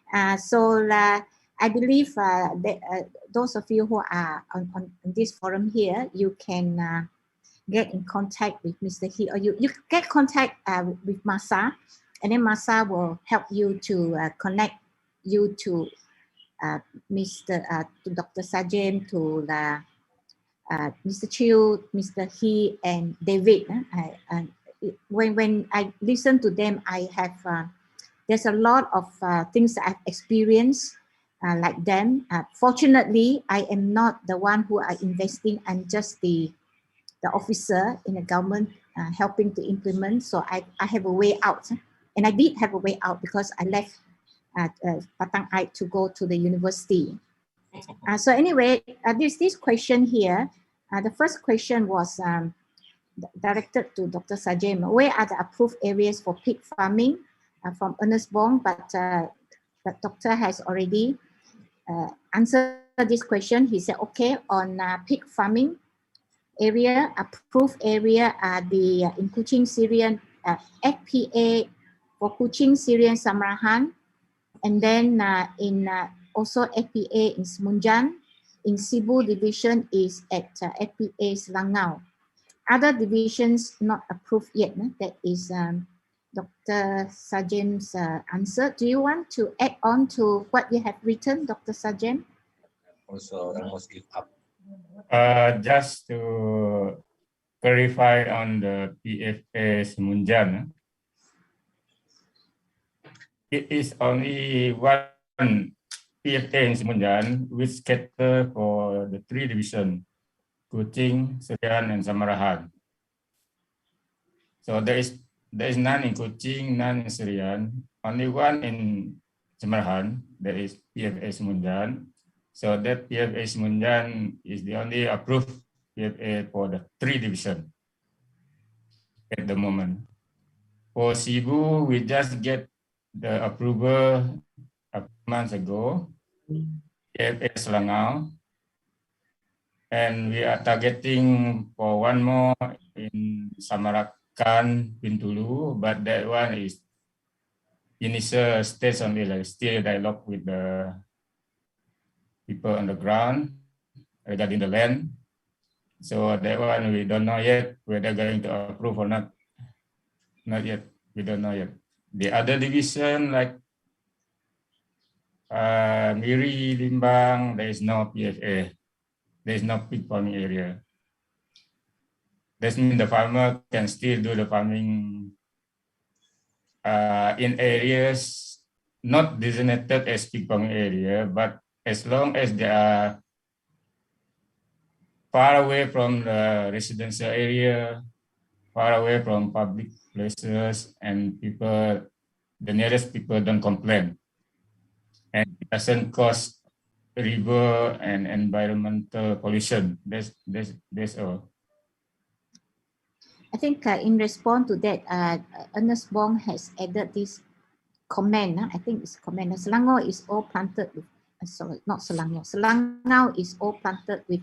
S4: So I believe that those of you who are on this forum here, you can get in contact with Mr. He, or you get contact with Masa, and then Masa will help you to connect you to to Dr. Sajem, to Mr. Chiu, Mr. He, and David. When I listen to them, I have there's a lot of things that I've experienced like them. Fortunately, I am not the one who are investing. I'm just the officer in the government helping to implement. So I have a way out, and I did have a way out because I left Patang Ai to go to the university. So anyway, there's this question here. The first question was directed to Dr. Sajem. Where are the approved areas for pig farming? From Ernest Bong, but the doctor has already answered this question. He said, okay, on pig farming area, approved area are the in Kuching, Syrian, FPA for Kuching, Syrian, Samarahan, and then in also FPA in Semunjan. In Sibu division is at FPA Selangau. Other divisions not approved yet. That is Dr. Sajem's answer. Do you want to add on to what you have written, Dr. Sajem?
S9: Also, almost give up.
S5: Just to clarify on the PFA Semunjan, it is only one PFA in Semunjan, which cater for the 3 divisions, Kuching, Serian, and Samarahan. So there is none in Kuching, none in Serian, only one in Samarahan, that is PFA Semunjan. So that PFA Semunjan is the only approved PFA for the 3 divisions at the moment. For Cebu, we just get the approval a few months ago, PFA Selangor, and we are targeting for one more in Samarakan, Bintulu, but that one is initial stage only, like still dialogue with the people on the ground regarding the land. So that one we don't know yet whether going to approve or not. Not yet. We don't know yet. The other division like Miri, Limbang, there is no PFA. There is no pig farming area. That means the farmer can still do the farming in areas not designated as pig farming area, but as long as they are far away from the residential area, far away from public places, and people, the nearest people don't complain. And it doesn't cause river and environmental pollution. That's all.
S4: I think in response to that, Ernest Bong has added this comment. I think it's comment. Selangor is all planted with, sorry, not Selangor. Selangor is all planted with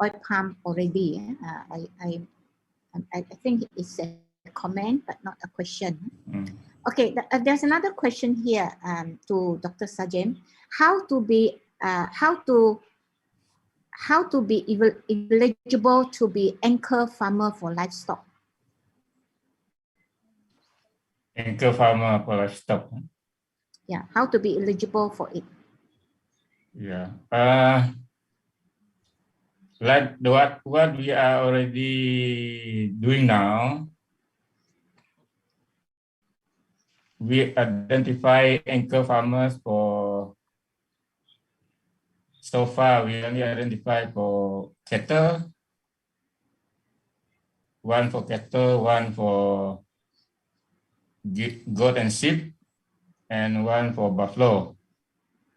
S4: oil palm already. I think it's a comment, but not a question. Okay, there's another question here to Dr. Sajem. How to be eligible to be anchor farmer for livestock?
S5: Anchor farmer for livestock.
S4: Yeah, how to be eligible for it?
S5: Yeah. Like what we are already doing now, we identify anchor farmers for, so far we only identify for cattle, one for cattle, one for goat and sheep, and one for buffalo.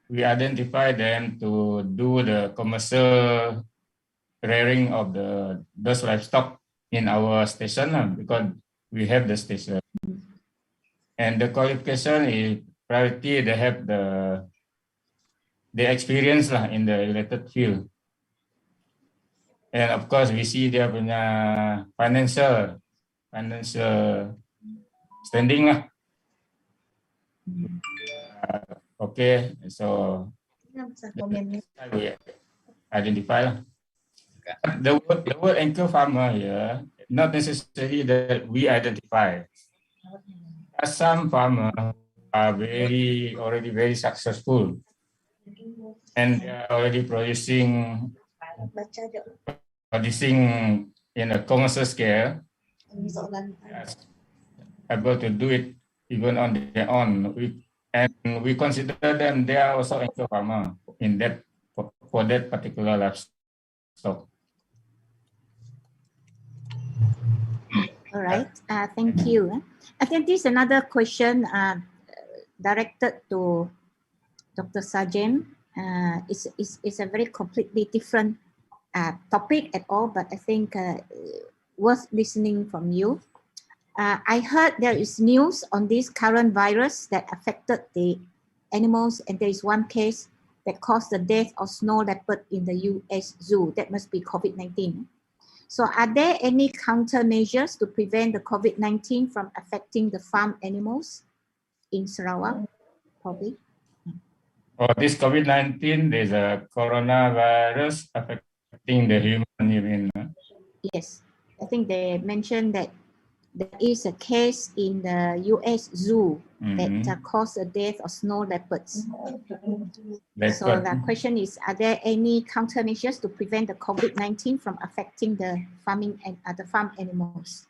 S5: We identify them to do the commercial rearing of those livestock in our station because we have the station. And the qualification is priority, they have the experience in the related field. And of course, we see their financial standing. Okay, so we identify. The word anchor farmer here, not necessarily that we identify. Some farmers are already very successful, and they are already producing in a commercial scale, able to do it even on their own. And we consider them, they are also anchor farmer in that for that particular livestock.
S4: All right, thank you. I think this is another question directed to Dr. Sajem. It's a very completely different topic at all, but I think worth listening from you. I heard there is news on this current virus that affected the animals, and there is one case that caused the death of snow leopard in the US zoo. That must be COVID-19. So are there any countermeasures to prevent the COVID-19 from affecting the farm animals in Sarawak? Probably.
S5: For this COVID-19, there's a coronavirus affecting the human, you mean?
S4: Yes, I think they mentioned that there is a case in the US zoo that caused the death of snow leopards. So the question is, are there any countermeasures to prevent the COVID-19 from affecting the farming and the farm animals?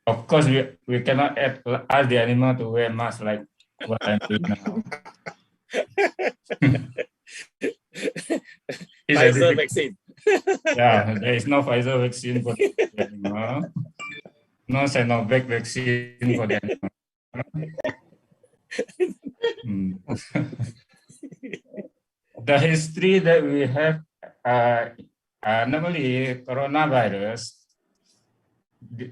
S5: Of course, we cannot ask the animal to wear mask like what I'm doing now. It's a
S8: Pfizer
S5: difficult-
S8: vaccine.
S5: Yeah, there is no Pfizer vaccine for the animal. No Sinovac vaccine for the animal. Hmm. The history that we have, normally coronavirus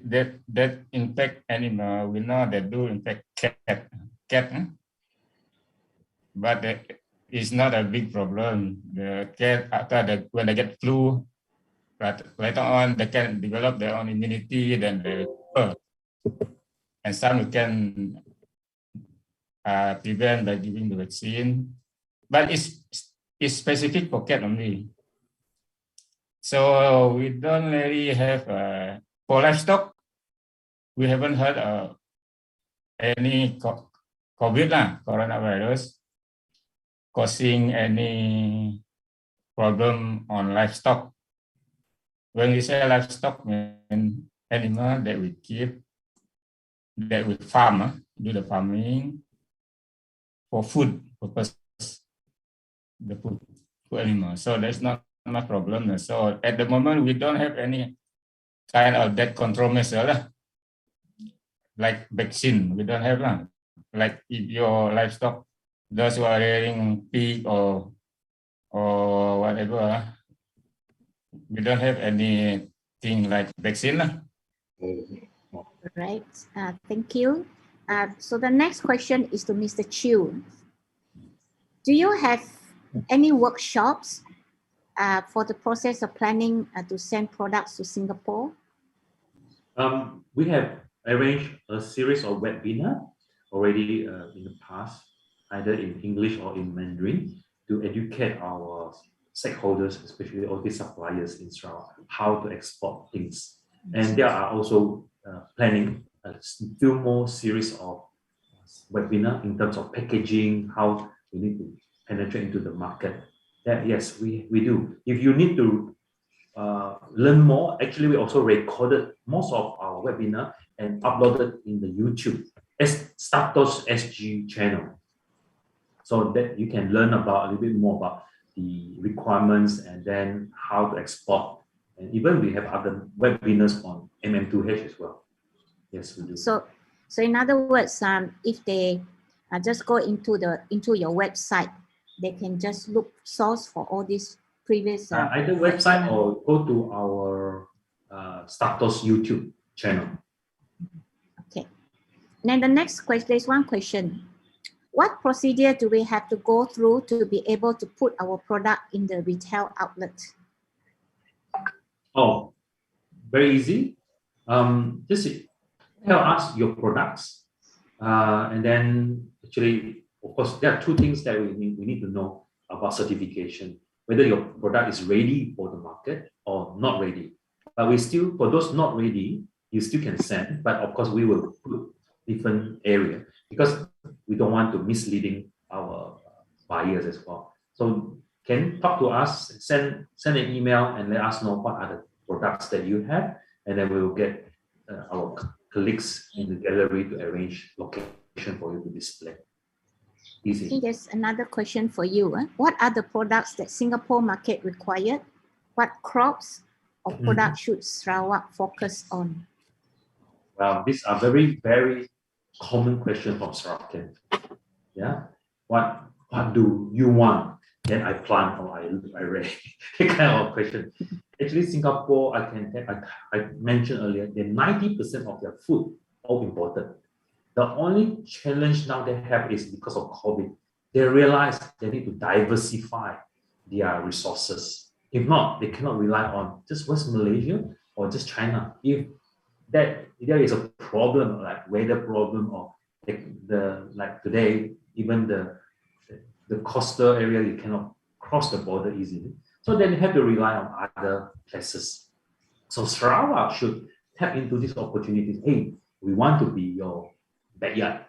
S5: that infect animal, we know that do infect cat, but it's not a big problem. The cat when they get flu, but later on they can develop their own immunity, then they and some we can prevent by giving the vaccine, but it's specific for cat only. So we don't really have for livestock. We haven't heard of any coronavirus causing any problem on livestock. When we say livestock, mean animal that we keep, that we farm, do the farming for food purpose, the food animal. So there's not much problem. So at the moment, we don't have any kind of that control measure like vaccine. We don't have like if your livestock, those who are rearing pig or whatever, we don't have anything like vaccine.
S4: Right. Thank you. So the next question is to Mr. Chew. Do you have any workshops for the process of planning to send products to Singapore?
S7: We have arranged a series of webinars already in the past, either in English or in Mandarin, to educate our stakeholders, especially all these suppliers in Sarawak, how to export things. And there are also planning a few more series of webinar in terms of packaging, how we need to penetrate into the market. That, yes, we do. If you need to learn more, actually we also recorded most of our webinar and uploaded in the YouTube Status SG channel, so that you can learn about a little bit more about the requirements and then how to export. And even we have other webinars on MM2H as well. Yes, we do.
S4: So in other words, if they just go into your website, they can just source for all these previous
S7: either website or go to our Status YouTube channel.
S4: Okay. And then the next question, there's one question. What procedure do we have to go through to be able to put our product in the retail outlet?
S7: Oh, very easy. Just tell us your products, and then actually, of course, there are two things that we need to know about certification, whether your product is ready for the market or not ready. But we still, for those not ready, you still can send, but of course we will put different area because we don't want to misleading our buyers as well. So can talk to us, send an email and let us know what are the products that you have, and then we will get our colleagues in the gallery to arrange location for you to display. Easy.
S4: I think there's another question for you. What are the products that Singapore market required? What crops or products should Sarawak focus on?
S7: Well, these are very, very common questions from Sarawakians. Yeah, what do you want? Then I plant or I raise. Kind of question. Actually, Singapore, I mentioned earlier, that 90% of their food all imported. The only challenge now they have is because of COVID. They realize they need to diversify their resources. If not, they cannot rely on just West Malaysia or just China. If there is a problem like weather problem or like today, even the coastal area, you cannot cross the border easily. So then you have to rely on other places. So Sarawak should tap into these opportunities. Hey, we want to be your backyard.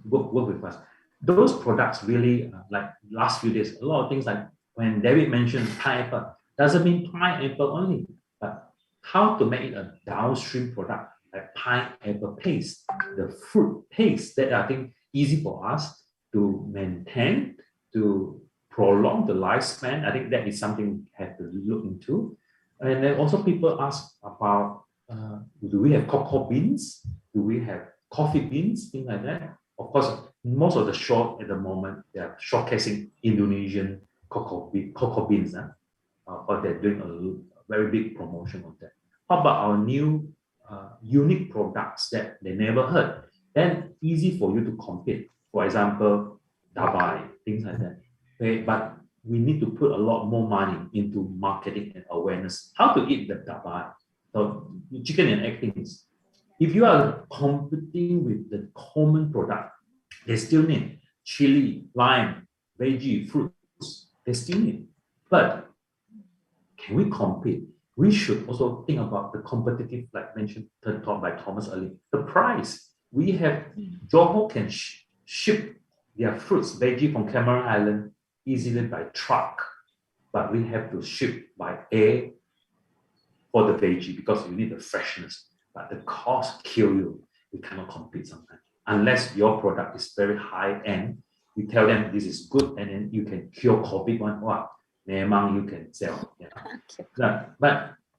S7: Work with us. Those products really, like last few days, a lot of things like when David mentioned pineapple, doesn't mean pineapple only, but how to make it a downstream product like pineapple paste, the fruit paste that I think easy for us to maintain, to prolong the lifespan. I think that is something we have to look into. And then also people ask about, do we have cocoa beans? Do we have coffee beans? Things like that. Of course, most of the shop at the moment, they are showcasing Indonesian cocoa beans, or they're doing a very big promotion of that. How about our new unique products that they never heard? Then easy for you to compete. For example, dabai, things like that. Okay, but we need to put a lot more money into marketing and awareness. How to eat the dabai? So chicken and egg things. If you are competing with the common product, they still need chili, lime, veggie, fruits. They still need. But can we compete? We should also think about the competitive, like mentioned by Thomas earlier, the price. We have, Johor can ship their fruits, veggie from Cameron Island easily by truck, but we have to ship by air for the veggie because you need the freshness. But the cost kill you. We cannot compete sometimes. Unless your product is very high end, you tell them this is good and then you can cure COVID one. Wow, memang you can sell. Yeah.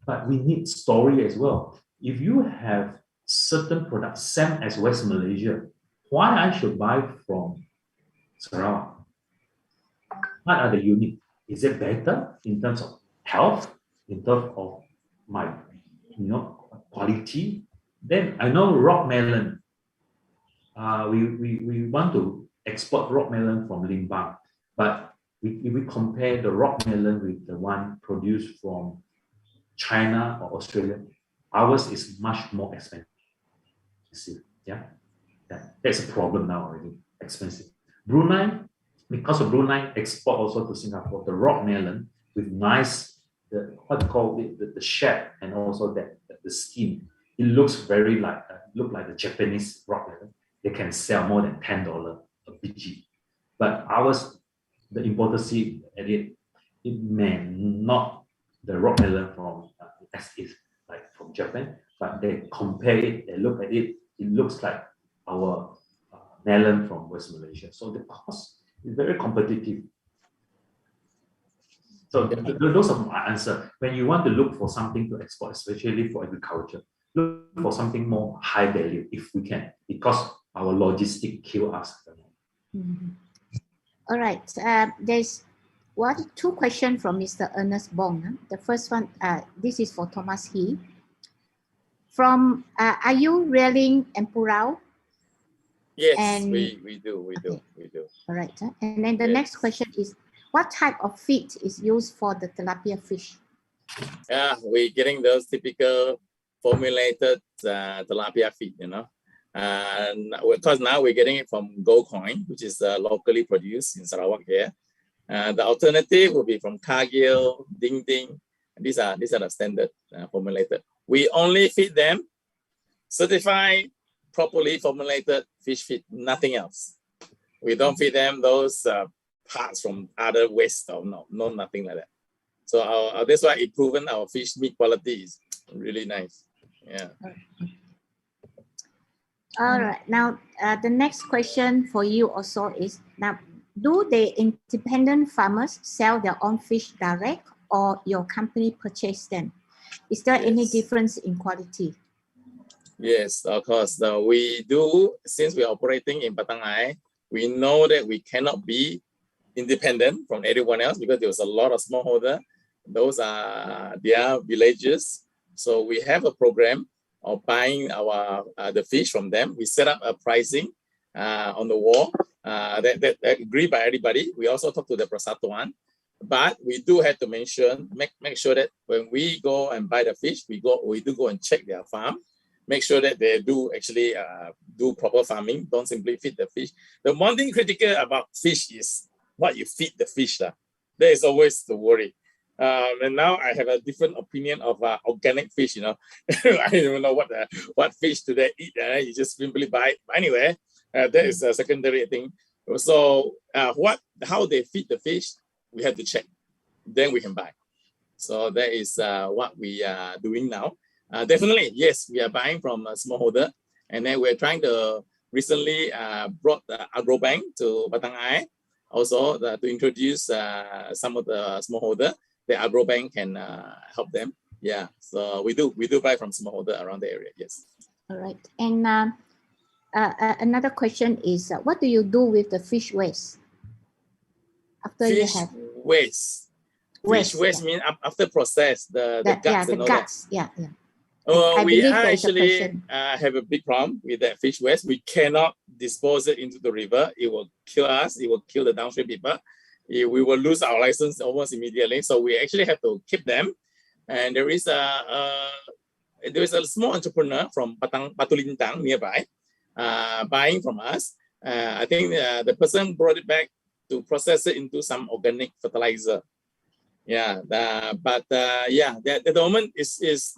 S7: But we need story as well. If you have certain products, same as West Malaysia, why I should buy from Sarawak? What are the unique? Is it better in terms of health, in terms of my, quality? Then I know rock melon. We want to export rock melon from Limbang, but if we compare the rock melon with the one produced from China or Australia, ours is much more expensive. Yeah, that's a problem now already. Expensive. Brunei, because of Brunei export also to Singapore, the rock melon with nice, the shape and also the skin. It looks very like the Japanese rock melon. They can sell more than $10 a bg. But ours, the importer see at it may not the rock melon from as is like from Japan, but they compare it, they look at it, it looks like our melon from West Malaysia. So the cost is very competitive. So those are my answer. When you want to look for something to export, especially for agriculture, look for something more high value if we can, because our logistic kill us.
S4: Mm-hmm. All right. There's two questions from Mr. Ernest Bong. The first one, this is for Thomas He. From, are you rearing empurau?
S8: Yes,
S4: And,
S8: we do.
S4: All right. And then the next question is, what type of feed is used for the tilapia fish?
S8: Yeah, we're getting those typical formulated tilapia feed, because now we're getting it from Gold Coin, which is locally produced in Sarawak here. The alternative will be from Cargill, Ding Ding. These are the standard formulated. We only feed them certified, properly formulated fish feed, nothing else. We don't feed them those parts from other waste or no, nothing like that. So that's why it's proven our fish meat quality is really nice. Yeah.
S4: All right. Now, the next question for you also is, now, do the independent farmers sell their own fish direct or your company purchase them? Is there any difference in quality?
S8: Yes, of course. We do, since we're operating in Pattaya, we know that we cannot be independent from everyone else because there's a lot of smallholder. Those are their villages. So we have a program of buying the fish from them. We set up a pricing on the wall that agreed by everybody. We also talk to the Persatuan, but we do have to make sure that when we go and buy the fish, we do go and check their farm, make sure that they do actually do proper farming, don't simply feed the fish. The one thing critical about fish is what you feed the fish. That is always the worry. And now I have a different opinion of organic fish. I don't even know what fish do they eat. You just simply buy it. Anyway, that is a secondary thing. So how they feed the fish, we have to check. Then we can buy. So that is what we are doing now. Definitely, yes, we are buying from a smallholder, and then we're trying to recently brought the Agrobank to Batang Ai, also to introduce some of the smallholder. The Agrobank can help them. Yeah, so we do buy from smallholder around the area. Yes.
S4: All right. And another question is, what do you do with the fish waste after you have
S8: waste? Fish waste means after process the guts and all
S4: guts.
S8: That.
S4: Yeah.
S8: We actually have a big problem with that fish waste. We cannot dispose it into the river. It will kill us. It will kill the downstream people. We will lose our license almost immediately. So we actually have to keep them. And there is a small entrepreneur from Batu Lintang nearby buying from us. I think the person brought it back to process it into some organic fertilizer. Yeah, at the moment is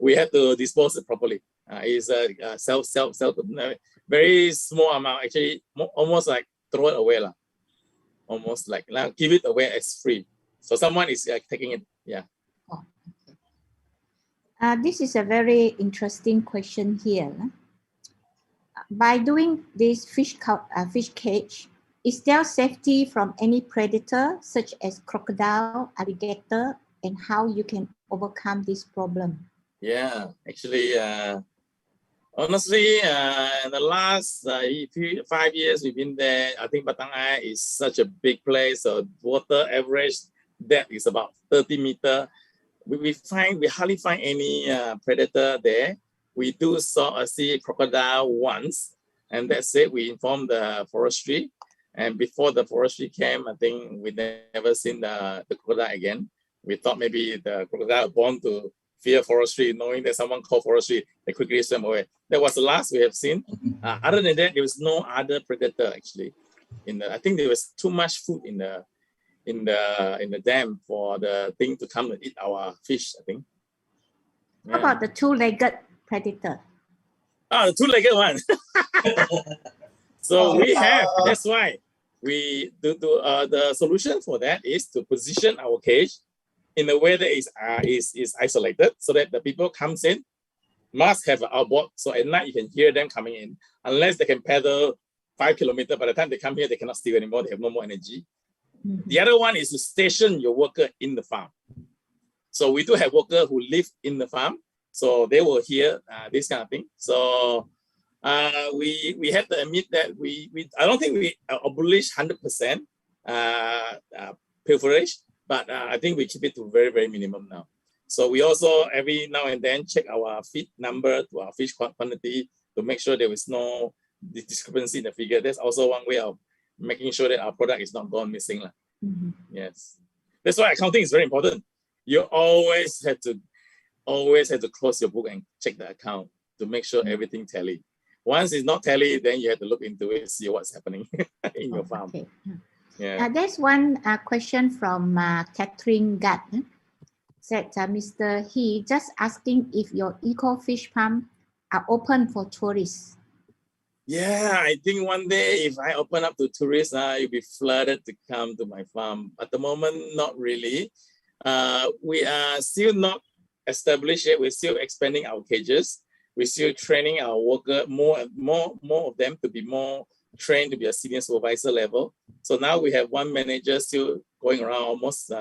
S8: we have to dispose it properly. It's a very small amount, actually, almost like throw it away lah. Almost like give it away as free. So someone is taking it. Yeah.
S4: Oh, okay. This is a very interesting question here. By doing this fish cage, is there safety from any predator such as crocodile, alligator, and how you can overcome this problem?
S8: Yeah, actually, honestly, in the last 5 years we've been there, I think Batang Ai is such a big place. So water average depth is about 30 meters. We hardly find any predator there. We do see crocodile once, and that's it. We informed the forestry. And before the forestry came, I think we never seen the crocodile again. We thought maybe the crocodile born to fear forestry, knowing that someone called forestry, they quickly swim away. That was the last we have seen. Other than that, there was no other predator actually. I think there was too much food in the dam for the thing to come and eat our fish, I think.
S4: Yeah. How about the two-legged predator?
S8: The two-legged one. So we have, that's why we do the solution for that is to position our cage in a way that is isolated, so that the people comes in must have an outboard. So at night you can hear them coming in, unless they can paddle 5 kilometers. By the time they come here, they cannot steal anymore. They have no more energy. Mm-hmm. The other one is to station your worker in the farm. So we do have workers who live in the farm, so they will hear this kind of thing. So we have to admit that I don't think we abolish 100% pilferage, but I think we keep it to very, very minimum now. So we also every now and then check our feed number to our fish quantity to make sure there is no discrepancy in the figure. That's also one way of making sure that our product is not gone missing. Mm-hmm. Yes, that's why accounting is very important. You always have to close your book and check the account to make sure everything tally. Once it's not tally, then you have to look into it, see what's happening in your farm.
S4: Okay.
S8: Yeah.
S4: There's one question from Catherine Gatt. Said, Mr. He just asking if your eco-fish farm are open for tourists.
S8: Yeah, I think one day if I open up to tourists, you'll be flooded to come to my farm. At the moment, not really. We are still not established yet. We're still expanding our cages. We're still training our worker, more of them to be more trained to be a senior supervisor level. So now we have one manager still going around almost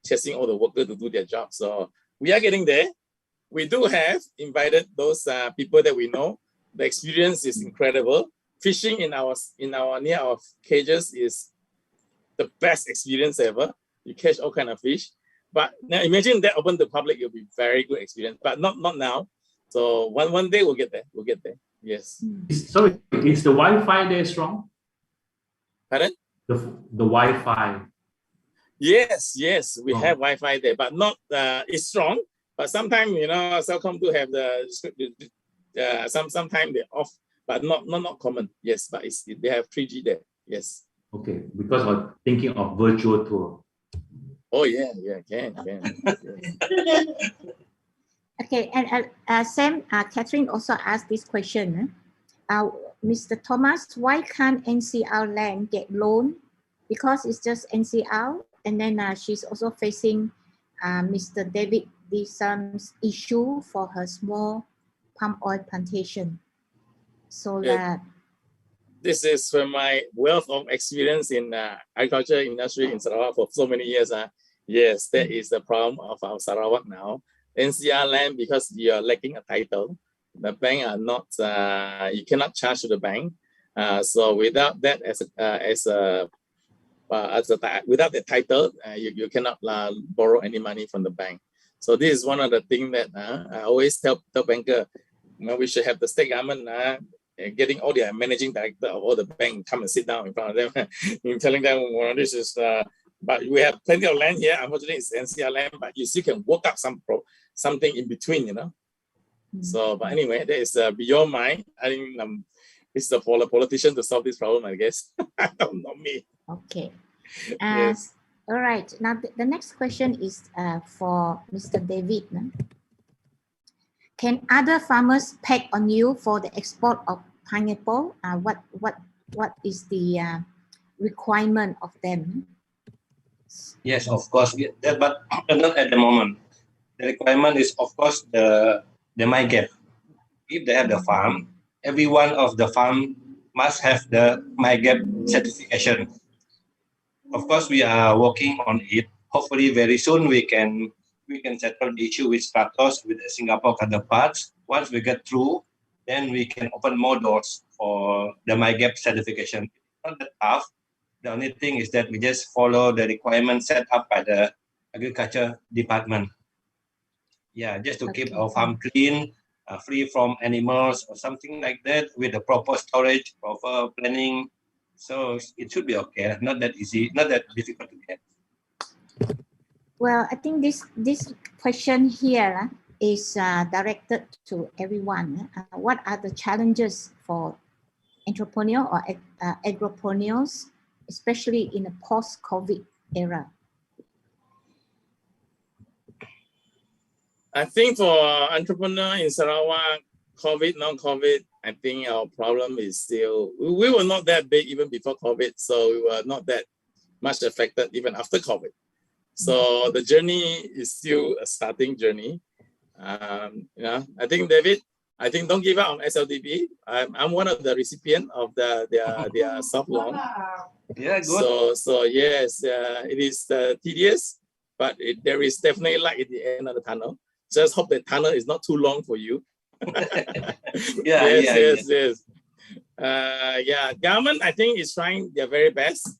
S8: chasing all the workers to do their job. So we are getting there. We do have invited those people that we know. The experience is incredible. Fishing in our near our cages is the best experience ever. You catch all kind of fish. But now imagine that open to the public, it'll be very good experience. But not now. So one day we'll get there. We'll get there. Yes.
S7: Sorry, is the Wi-Fi there strong?
S8: Pardon?
S7: The Wi-Fi.
S8: Yes, we have Wi-Fi there, but not it's strong. But sometimes Celcom do have sometimes they're off, but not common. Yes, but they have 3G there. Yes.
S7: Okay, because I'm thinking of virtual tour.
S8: Oh yeah, can.
S4: Okay, and Sam, Catherine also asked this question. Mr. Thomas, why can't NCR land get loan? Because it's just NCR, and then she's also facing Mr. David Dissam's issue for her small palm oil plantation. solar.
S8: This is from my wealth of experience in agriculture industry in Sarawak for so many years. Yes, that is the problem of our Sarawak now. NCR land, because you are lacking a title, the bank are not. You cannot charge to the bank. So without that without the title, you cannot borrow any money from the bank. So this is one of the things that I always tell banker, we should have the state government getting all the managing director of all the bank come and sit down in front of them, telling them, well, this is. But we have plenty of land here. Unfortunately, it's NCR land, but you still can work up something in between, you know. So, but anyway, that is beyond my. I think it's for the politician to solve this problem, I guess. Not me.
S4: Okay.
S8: Yes.
S4: All right. Now the next question is for Mr. David. Can other farmers peg on you for the export of pineapple? What is the requirement of them?
S9: Yes, of course, but not at the moment. The requirement is, of course, the MyGap. If they have the farm, every one of the farm must have the MyGap certification. Of course, we are working on it. Hopefully, very soon we can settle the issue with Stratos, with the Singapore counterparts. Once we get through, then we can open more doors for the MyGap certification. It's not that tough. The only thing is that we just follow the requirements set up by the agriculture department. Yeah, just to keep our farm clean, free from animals or something like that, with the proper storage, proper planning. So it should be okay. Not that easy, not that difficult to get.
S4: Well, I think this question here is directed to everyone. What are the challenges for entrepreneur or agropreneurs, especially in a post-COVID era?
S8: I think for entrepreneur in Sarawak, COVID, non-COVID, I think our problem is still, we were not that big even before COVID, so we were not that much affected even after COVID. So the journey is still a starting journey. I think, David, don't give up on SLDB. I'm one of the recipients of their soft loan.
S9: Yeah, good.
S8: So yes, it is tedious, but there is definitely light at the end of the tunnel. Just hope the tunnel is not too long for you. Yes. Government, I think, is trying their very best.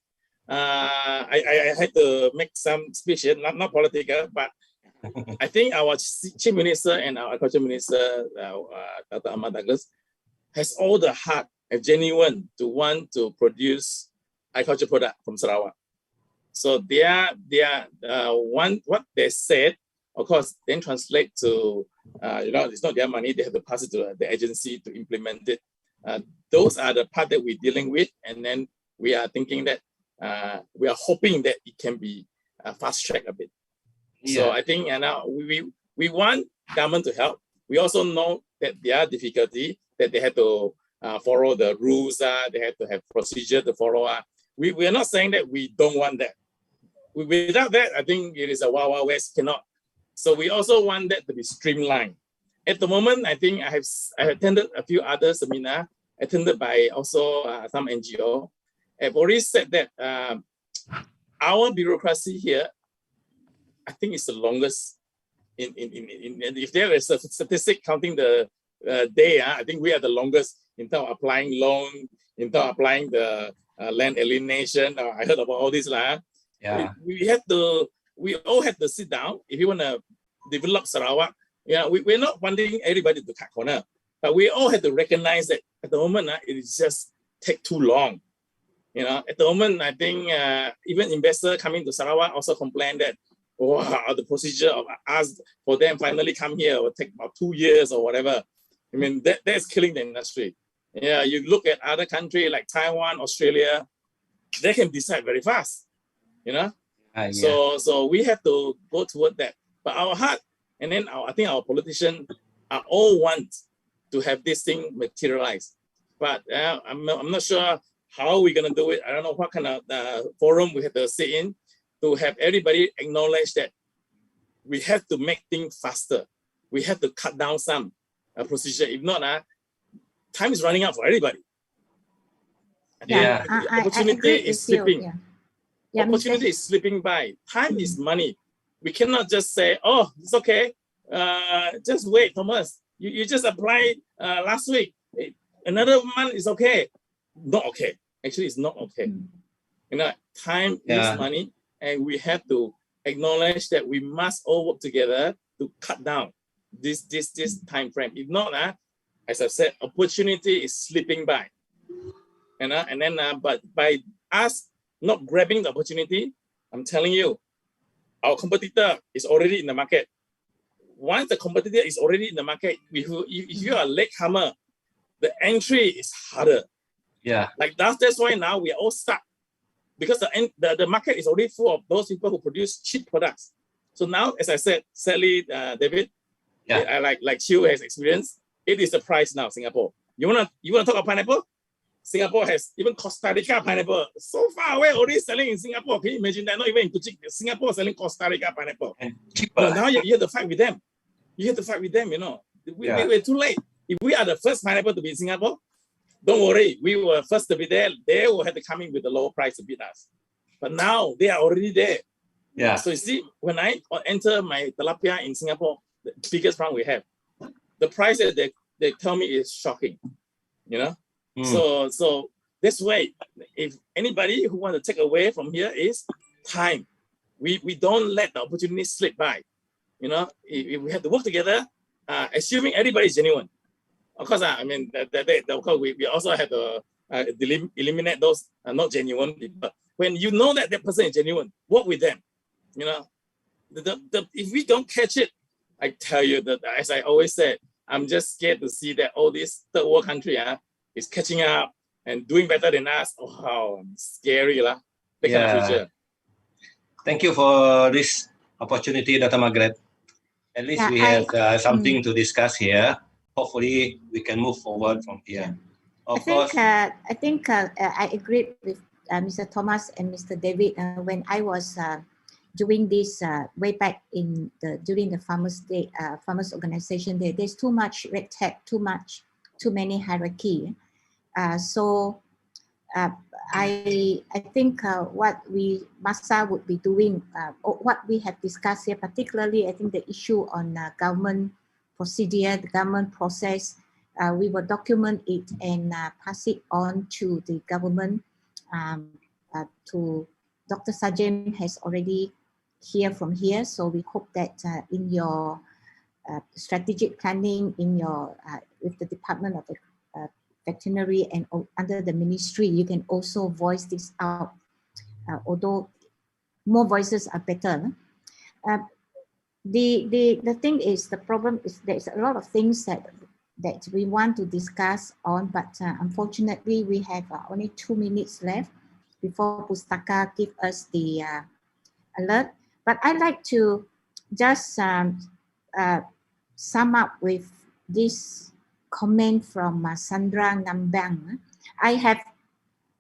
S8: I had to make some speech here, not political, but I think our Chief Minister and our Agriculture Minister, Dr. Ahmad Douglas, has all the heart and genuine to want to produce agriculture product from Sarawak. So they are what they said, of course, then translate to, it's not their money, they have to pass it to the agency to implement it. Those are the part that we're dealing with, and then we are thinking that we are hoping that it can be fast-tracked a bit. Yeah. So I think now we want government to help. We also know that there are difficulty, that they have to follow the rules, they have to have procedure to follow. We are not saying that we don't want that. Without that, I think it is a Wild West, cannot. So we also want that to be streamlined. At the moment, I think I attended a few other seminars, attended by also some NGO. I've already said that our bureaucracy here, I think it's the longest. If there is a statistic counting the day, I think we are the longest in terms of applying loan, in terms of applying the land alienation. I heard about all this. Yeah. We all had to sit down. If you want to develop Sarawak, we're not wanting everybody to cut corner, but we all had to recognize that at the moment, it is just take too long. At the moment, I think even investors coming to Sarawak also complain that, the procedure of us for them finally come here will take about 2 years or whatever. I mean, that's killing the industry. Yeah, you look at other countries like Taiwan, Australia, they can decide very fast. So we have to go toward that. But our heart, and then I think our politicians are all want to have this thing materialize. But I'm not sure how we're going to do it. I don't know what kind of forum we have to sit in to have everybody acknowledge that we have to make things faster. We have to cut down some procedure. If not, time is running out for everybody.
S4: Yeah,
S8: The
S4: I
S8: opportunity
S4: agree
S8: is
S4: with you.
S8: slipping.
S4: Yeah. Yeah,
S8: Opportunity is slipping by. Time is money. We cannot just say, oh, it's okay. Just wait, Thomas. You just applied last week. Another month is okay. Not okay. Actually, it's not okay. You know, time is money, and we have to acknowledge that we must all work together to cut down this time frame. If not, as I said, opportunity is slipping by. And then, but by us not grabbing the opportunity, I'm telling you, our competitor is already in the market. Once the competitor is already in the market, if you are a latecomer, the entry is harder.
S9: Yeah.
S8: Like that's why now we are all stuck, because the market is already full of those people who produce cheap products. So now, as I said, sadly, David, like Chiu has experienced, it is the price now, Singapore. You wanna talk about pineapple? Singapore has even Costa Rica pineapple so far away already selling in Singapore. Can you imagine that? Not even in Kuching, Singapore selling Costa Rica pineapple.
S9: And cheaper.
S8: No, now you have to fight with them. You have to fight with them. You know, we're too late. If we are the first pineapple to be in Singapore, don't worry. We were first to be there. They will have to come in with a lower price to beat us. But now they are already there.
S9: Yeah.
S8: So you see, when I enter my tilapia in Singapore, the biggest round we have, the price that they tell me is shocking. You know. So this way, if anybody who want to take away from here is time. We don't let the opportunity slip by. You know, if we have to work together, assuming everybody is genuine. Of course, I mean, of course, we also have to eliminate those not genuine people. When you know that person is genuine, work with them. You know, if we don't catch it, I tell you that, as I always said, I'm just scared to see that all these third world country is catching up and doing better than us. Oh, scary lah. That kind of future.
S9: Thank you for this opportunity, Dr. Margaret. At least we have something to discuss here. Hopefully, we can move forward from here. Of course,
S4: I think I agree with Mr. Thomas and Mr. David. When I was doing this way back during the Farmers Day, Farmers Organization Day, there's too much red tape, too many hierarchy. So I think what MASA would be doing, or what we have discussed here, particularly I think the issue on government procedure, the government process, we will document it and pass it on to the government. To Dr. Sajem has already heard from here, so we hope that in your strategic planning, in your with the Department of Veterinary and under the ministry, you can also voice this out. Although more voices are better. The thing is, the problem is there's a lot of things that we want to discuss on, but unfortunately we have only 2 minutes left before Pustaka give us the alert. But I'd like to just sum up with this comment from Sandra Ngambang. I have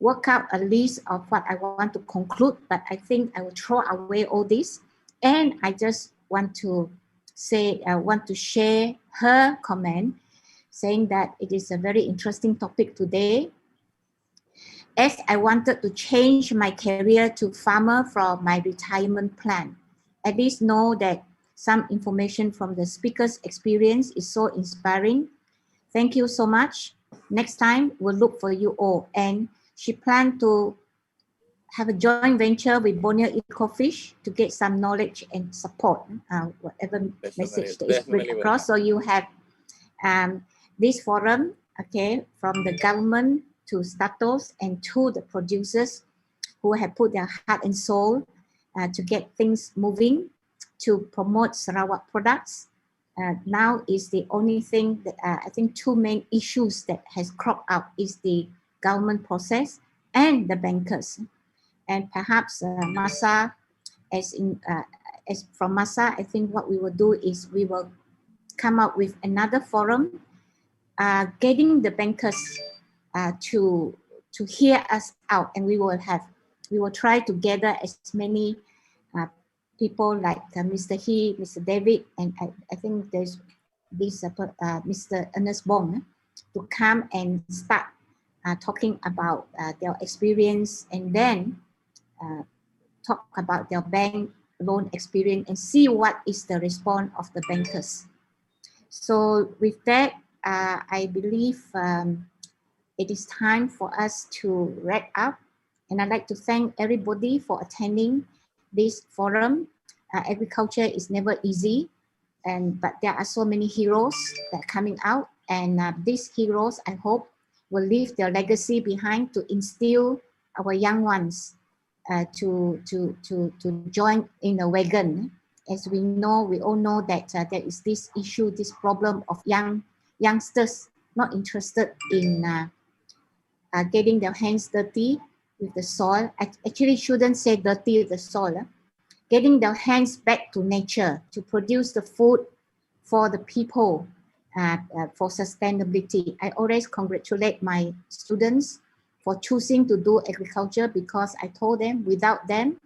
S4: worked out a list of what I want to conclude, but I think I will throw away all this. And I just want to say, I want to share her comment saying that it is a very interesting topic today. As I wanted to change my career to farmer from my retirement plan, at least know that some information from the speaker's experience is so inspiring. Thank you so much. Next time, we'll look for you all. And she planned to have a joint venture with Borneo Ecofish to get some knowledge and support, whatever message that is bring across. So you have this forum, okay, from the government to status and to the producers who have put their heart and soul to get things moving, to promote Sarawak products. Now is the only thing that I think 2 main issues that has cropped up is the government process and the bankers. And perhaps MASA, as from MASA, I think what we will do is we will come up with another forum, getting the bankers to hear us out, and we will try to gather as many people like Mr. He, Mr. David, and I think there's this Mr. Ernest Bong, to come and start talking about their experience, and then talk about their bank loan experience and see what is the response of the bankers. So with that, I believe it is time for us to wrap up. And I'd like to thank everybody for attending this forum. Agriculture is never easy, but there are so many heroes that are coming out. And these heroes, I hope, will leave their legacy behind to instill our young ones to join in the wagon. As we all know that there is this issue, this problem of youngsters not interested in getting their hands dirty with the soil. Actually, shouldn't say dirty with the soil. Getting their hands back to nature to produce the food for the people, for sustainability. I always congratulate my students for choosing to do agriculture, because I told them without them,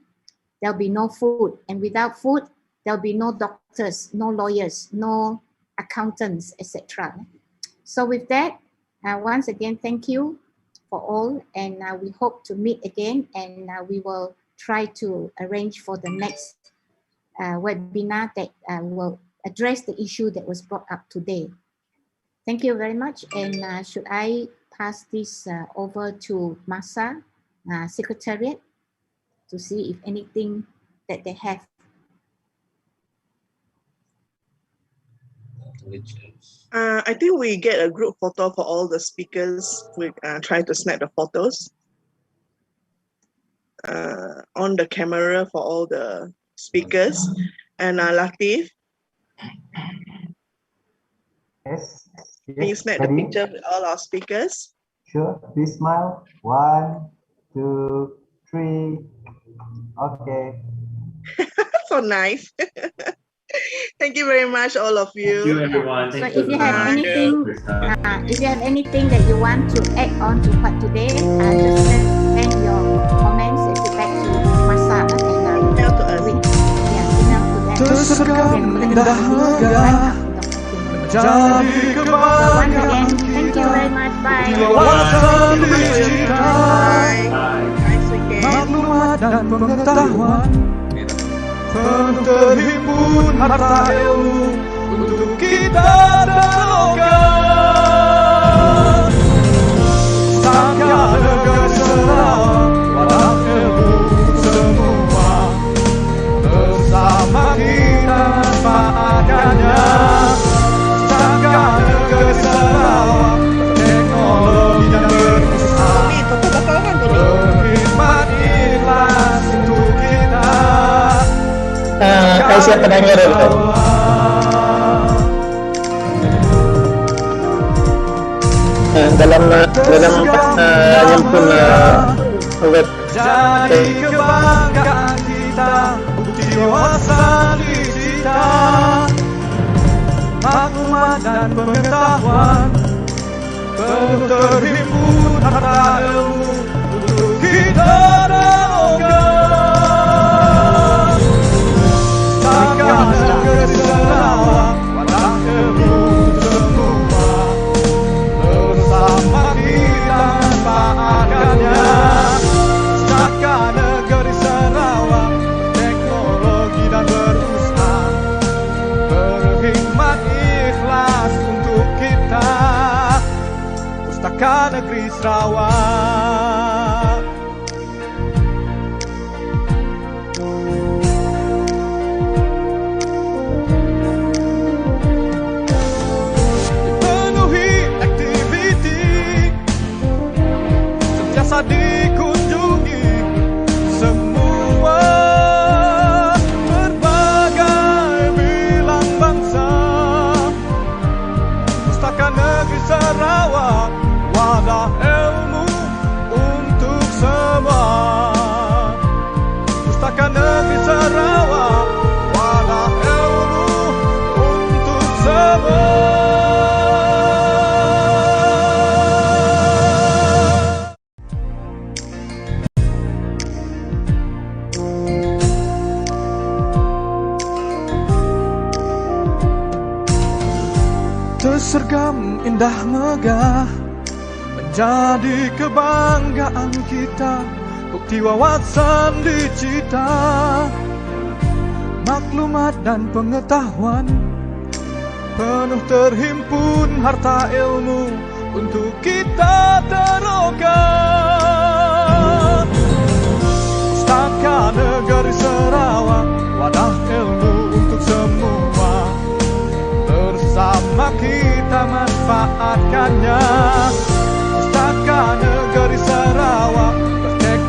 S4: there'll be no food. And without food, there'll be no doctors, no lawyers, no accountants, etc. So with that, once again, thank you for all. And we hope to meet again, and we will try to arrange for the next webinar that will address the issue that was brought up today. Thank you very much. And should I pass this over to Masa, Secretariat, to see if anything that they have.
S6: I think we get a group photo for all the speakers. We try to snap the photos on the camera for all the speakers. And Latif,
S10: Yes.
S6: can you snap the picture with all our speakers?
S10: Sure. Please smile. 1, 2, 3. Okay.
S6: So nice. Thank you very much, all of you.
S7: Thank you, everyone.
S4: So if you have anything that you want to add on to what today, just send your comments and feedback to Masa and
S6: email to us.
S4: Once again, thank you very much. Bye.
S6: Bye. Nice weekend.
S11: Dan pengetahuan penuh terhimpun harta ilmu untuk kita terlokan. Sangka negeri Sarawak wadah ilmu semua, bersama kita manfaatkannya. Sangka negeri Sarawak teknologi dan berusaha, berkhidmat ikhlas untuk kita.
S8: Kasih pendengar dulu. Dalam web.
S11: Jadi kebanggaan kita, bukti dewasa kita, maklumat dan pengetahuan penuh terhimpun harta ilmu untuk kita terlokan. Sangka negeri Sarawak wadah ilmu semua, bersama kita manfaatkannya. Sangka negeri Sarawak teknologi dan berusaha, berkhidmat ikhlas untuk kita. Pustaka Negeri Sarawak. Dikunjungi semua berbagai bilang bangsa. Pustaka Negeri Sarawak wadah ilmu untuk semua. Pustaka Negeri Sarawak wadah ilmu untuk semua. seragam indah megah menjadi kebanggaan kita, bukti wawasan dicita, maklumat dan pengetahuan penuh terhimpun harta ilmu untuk kita teroka.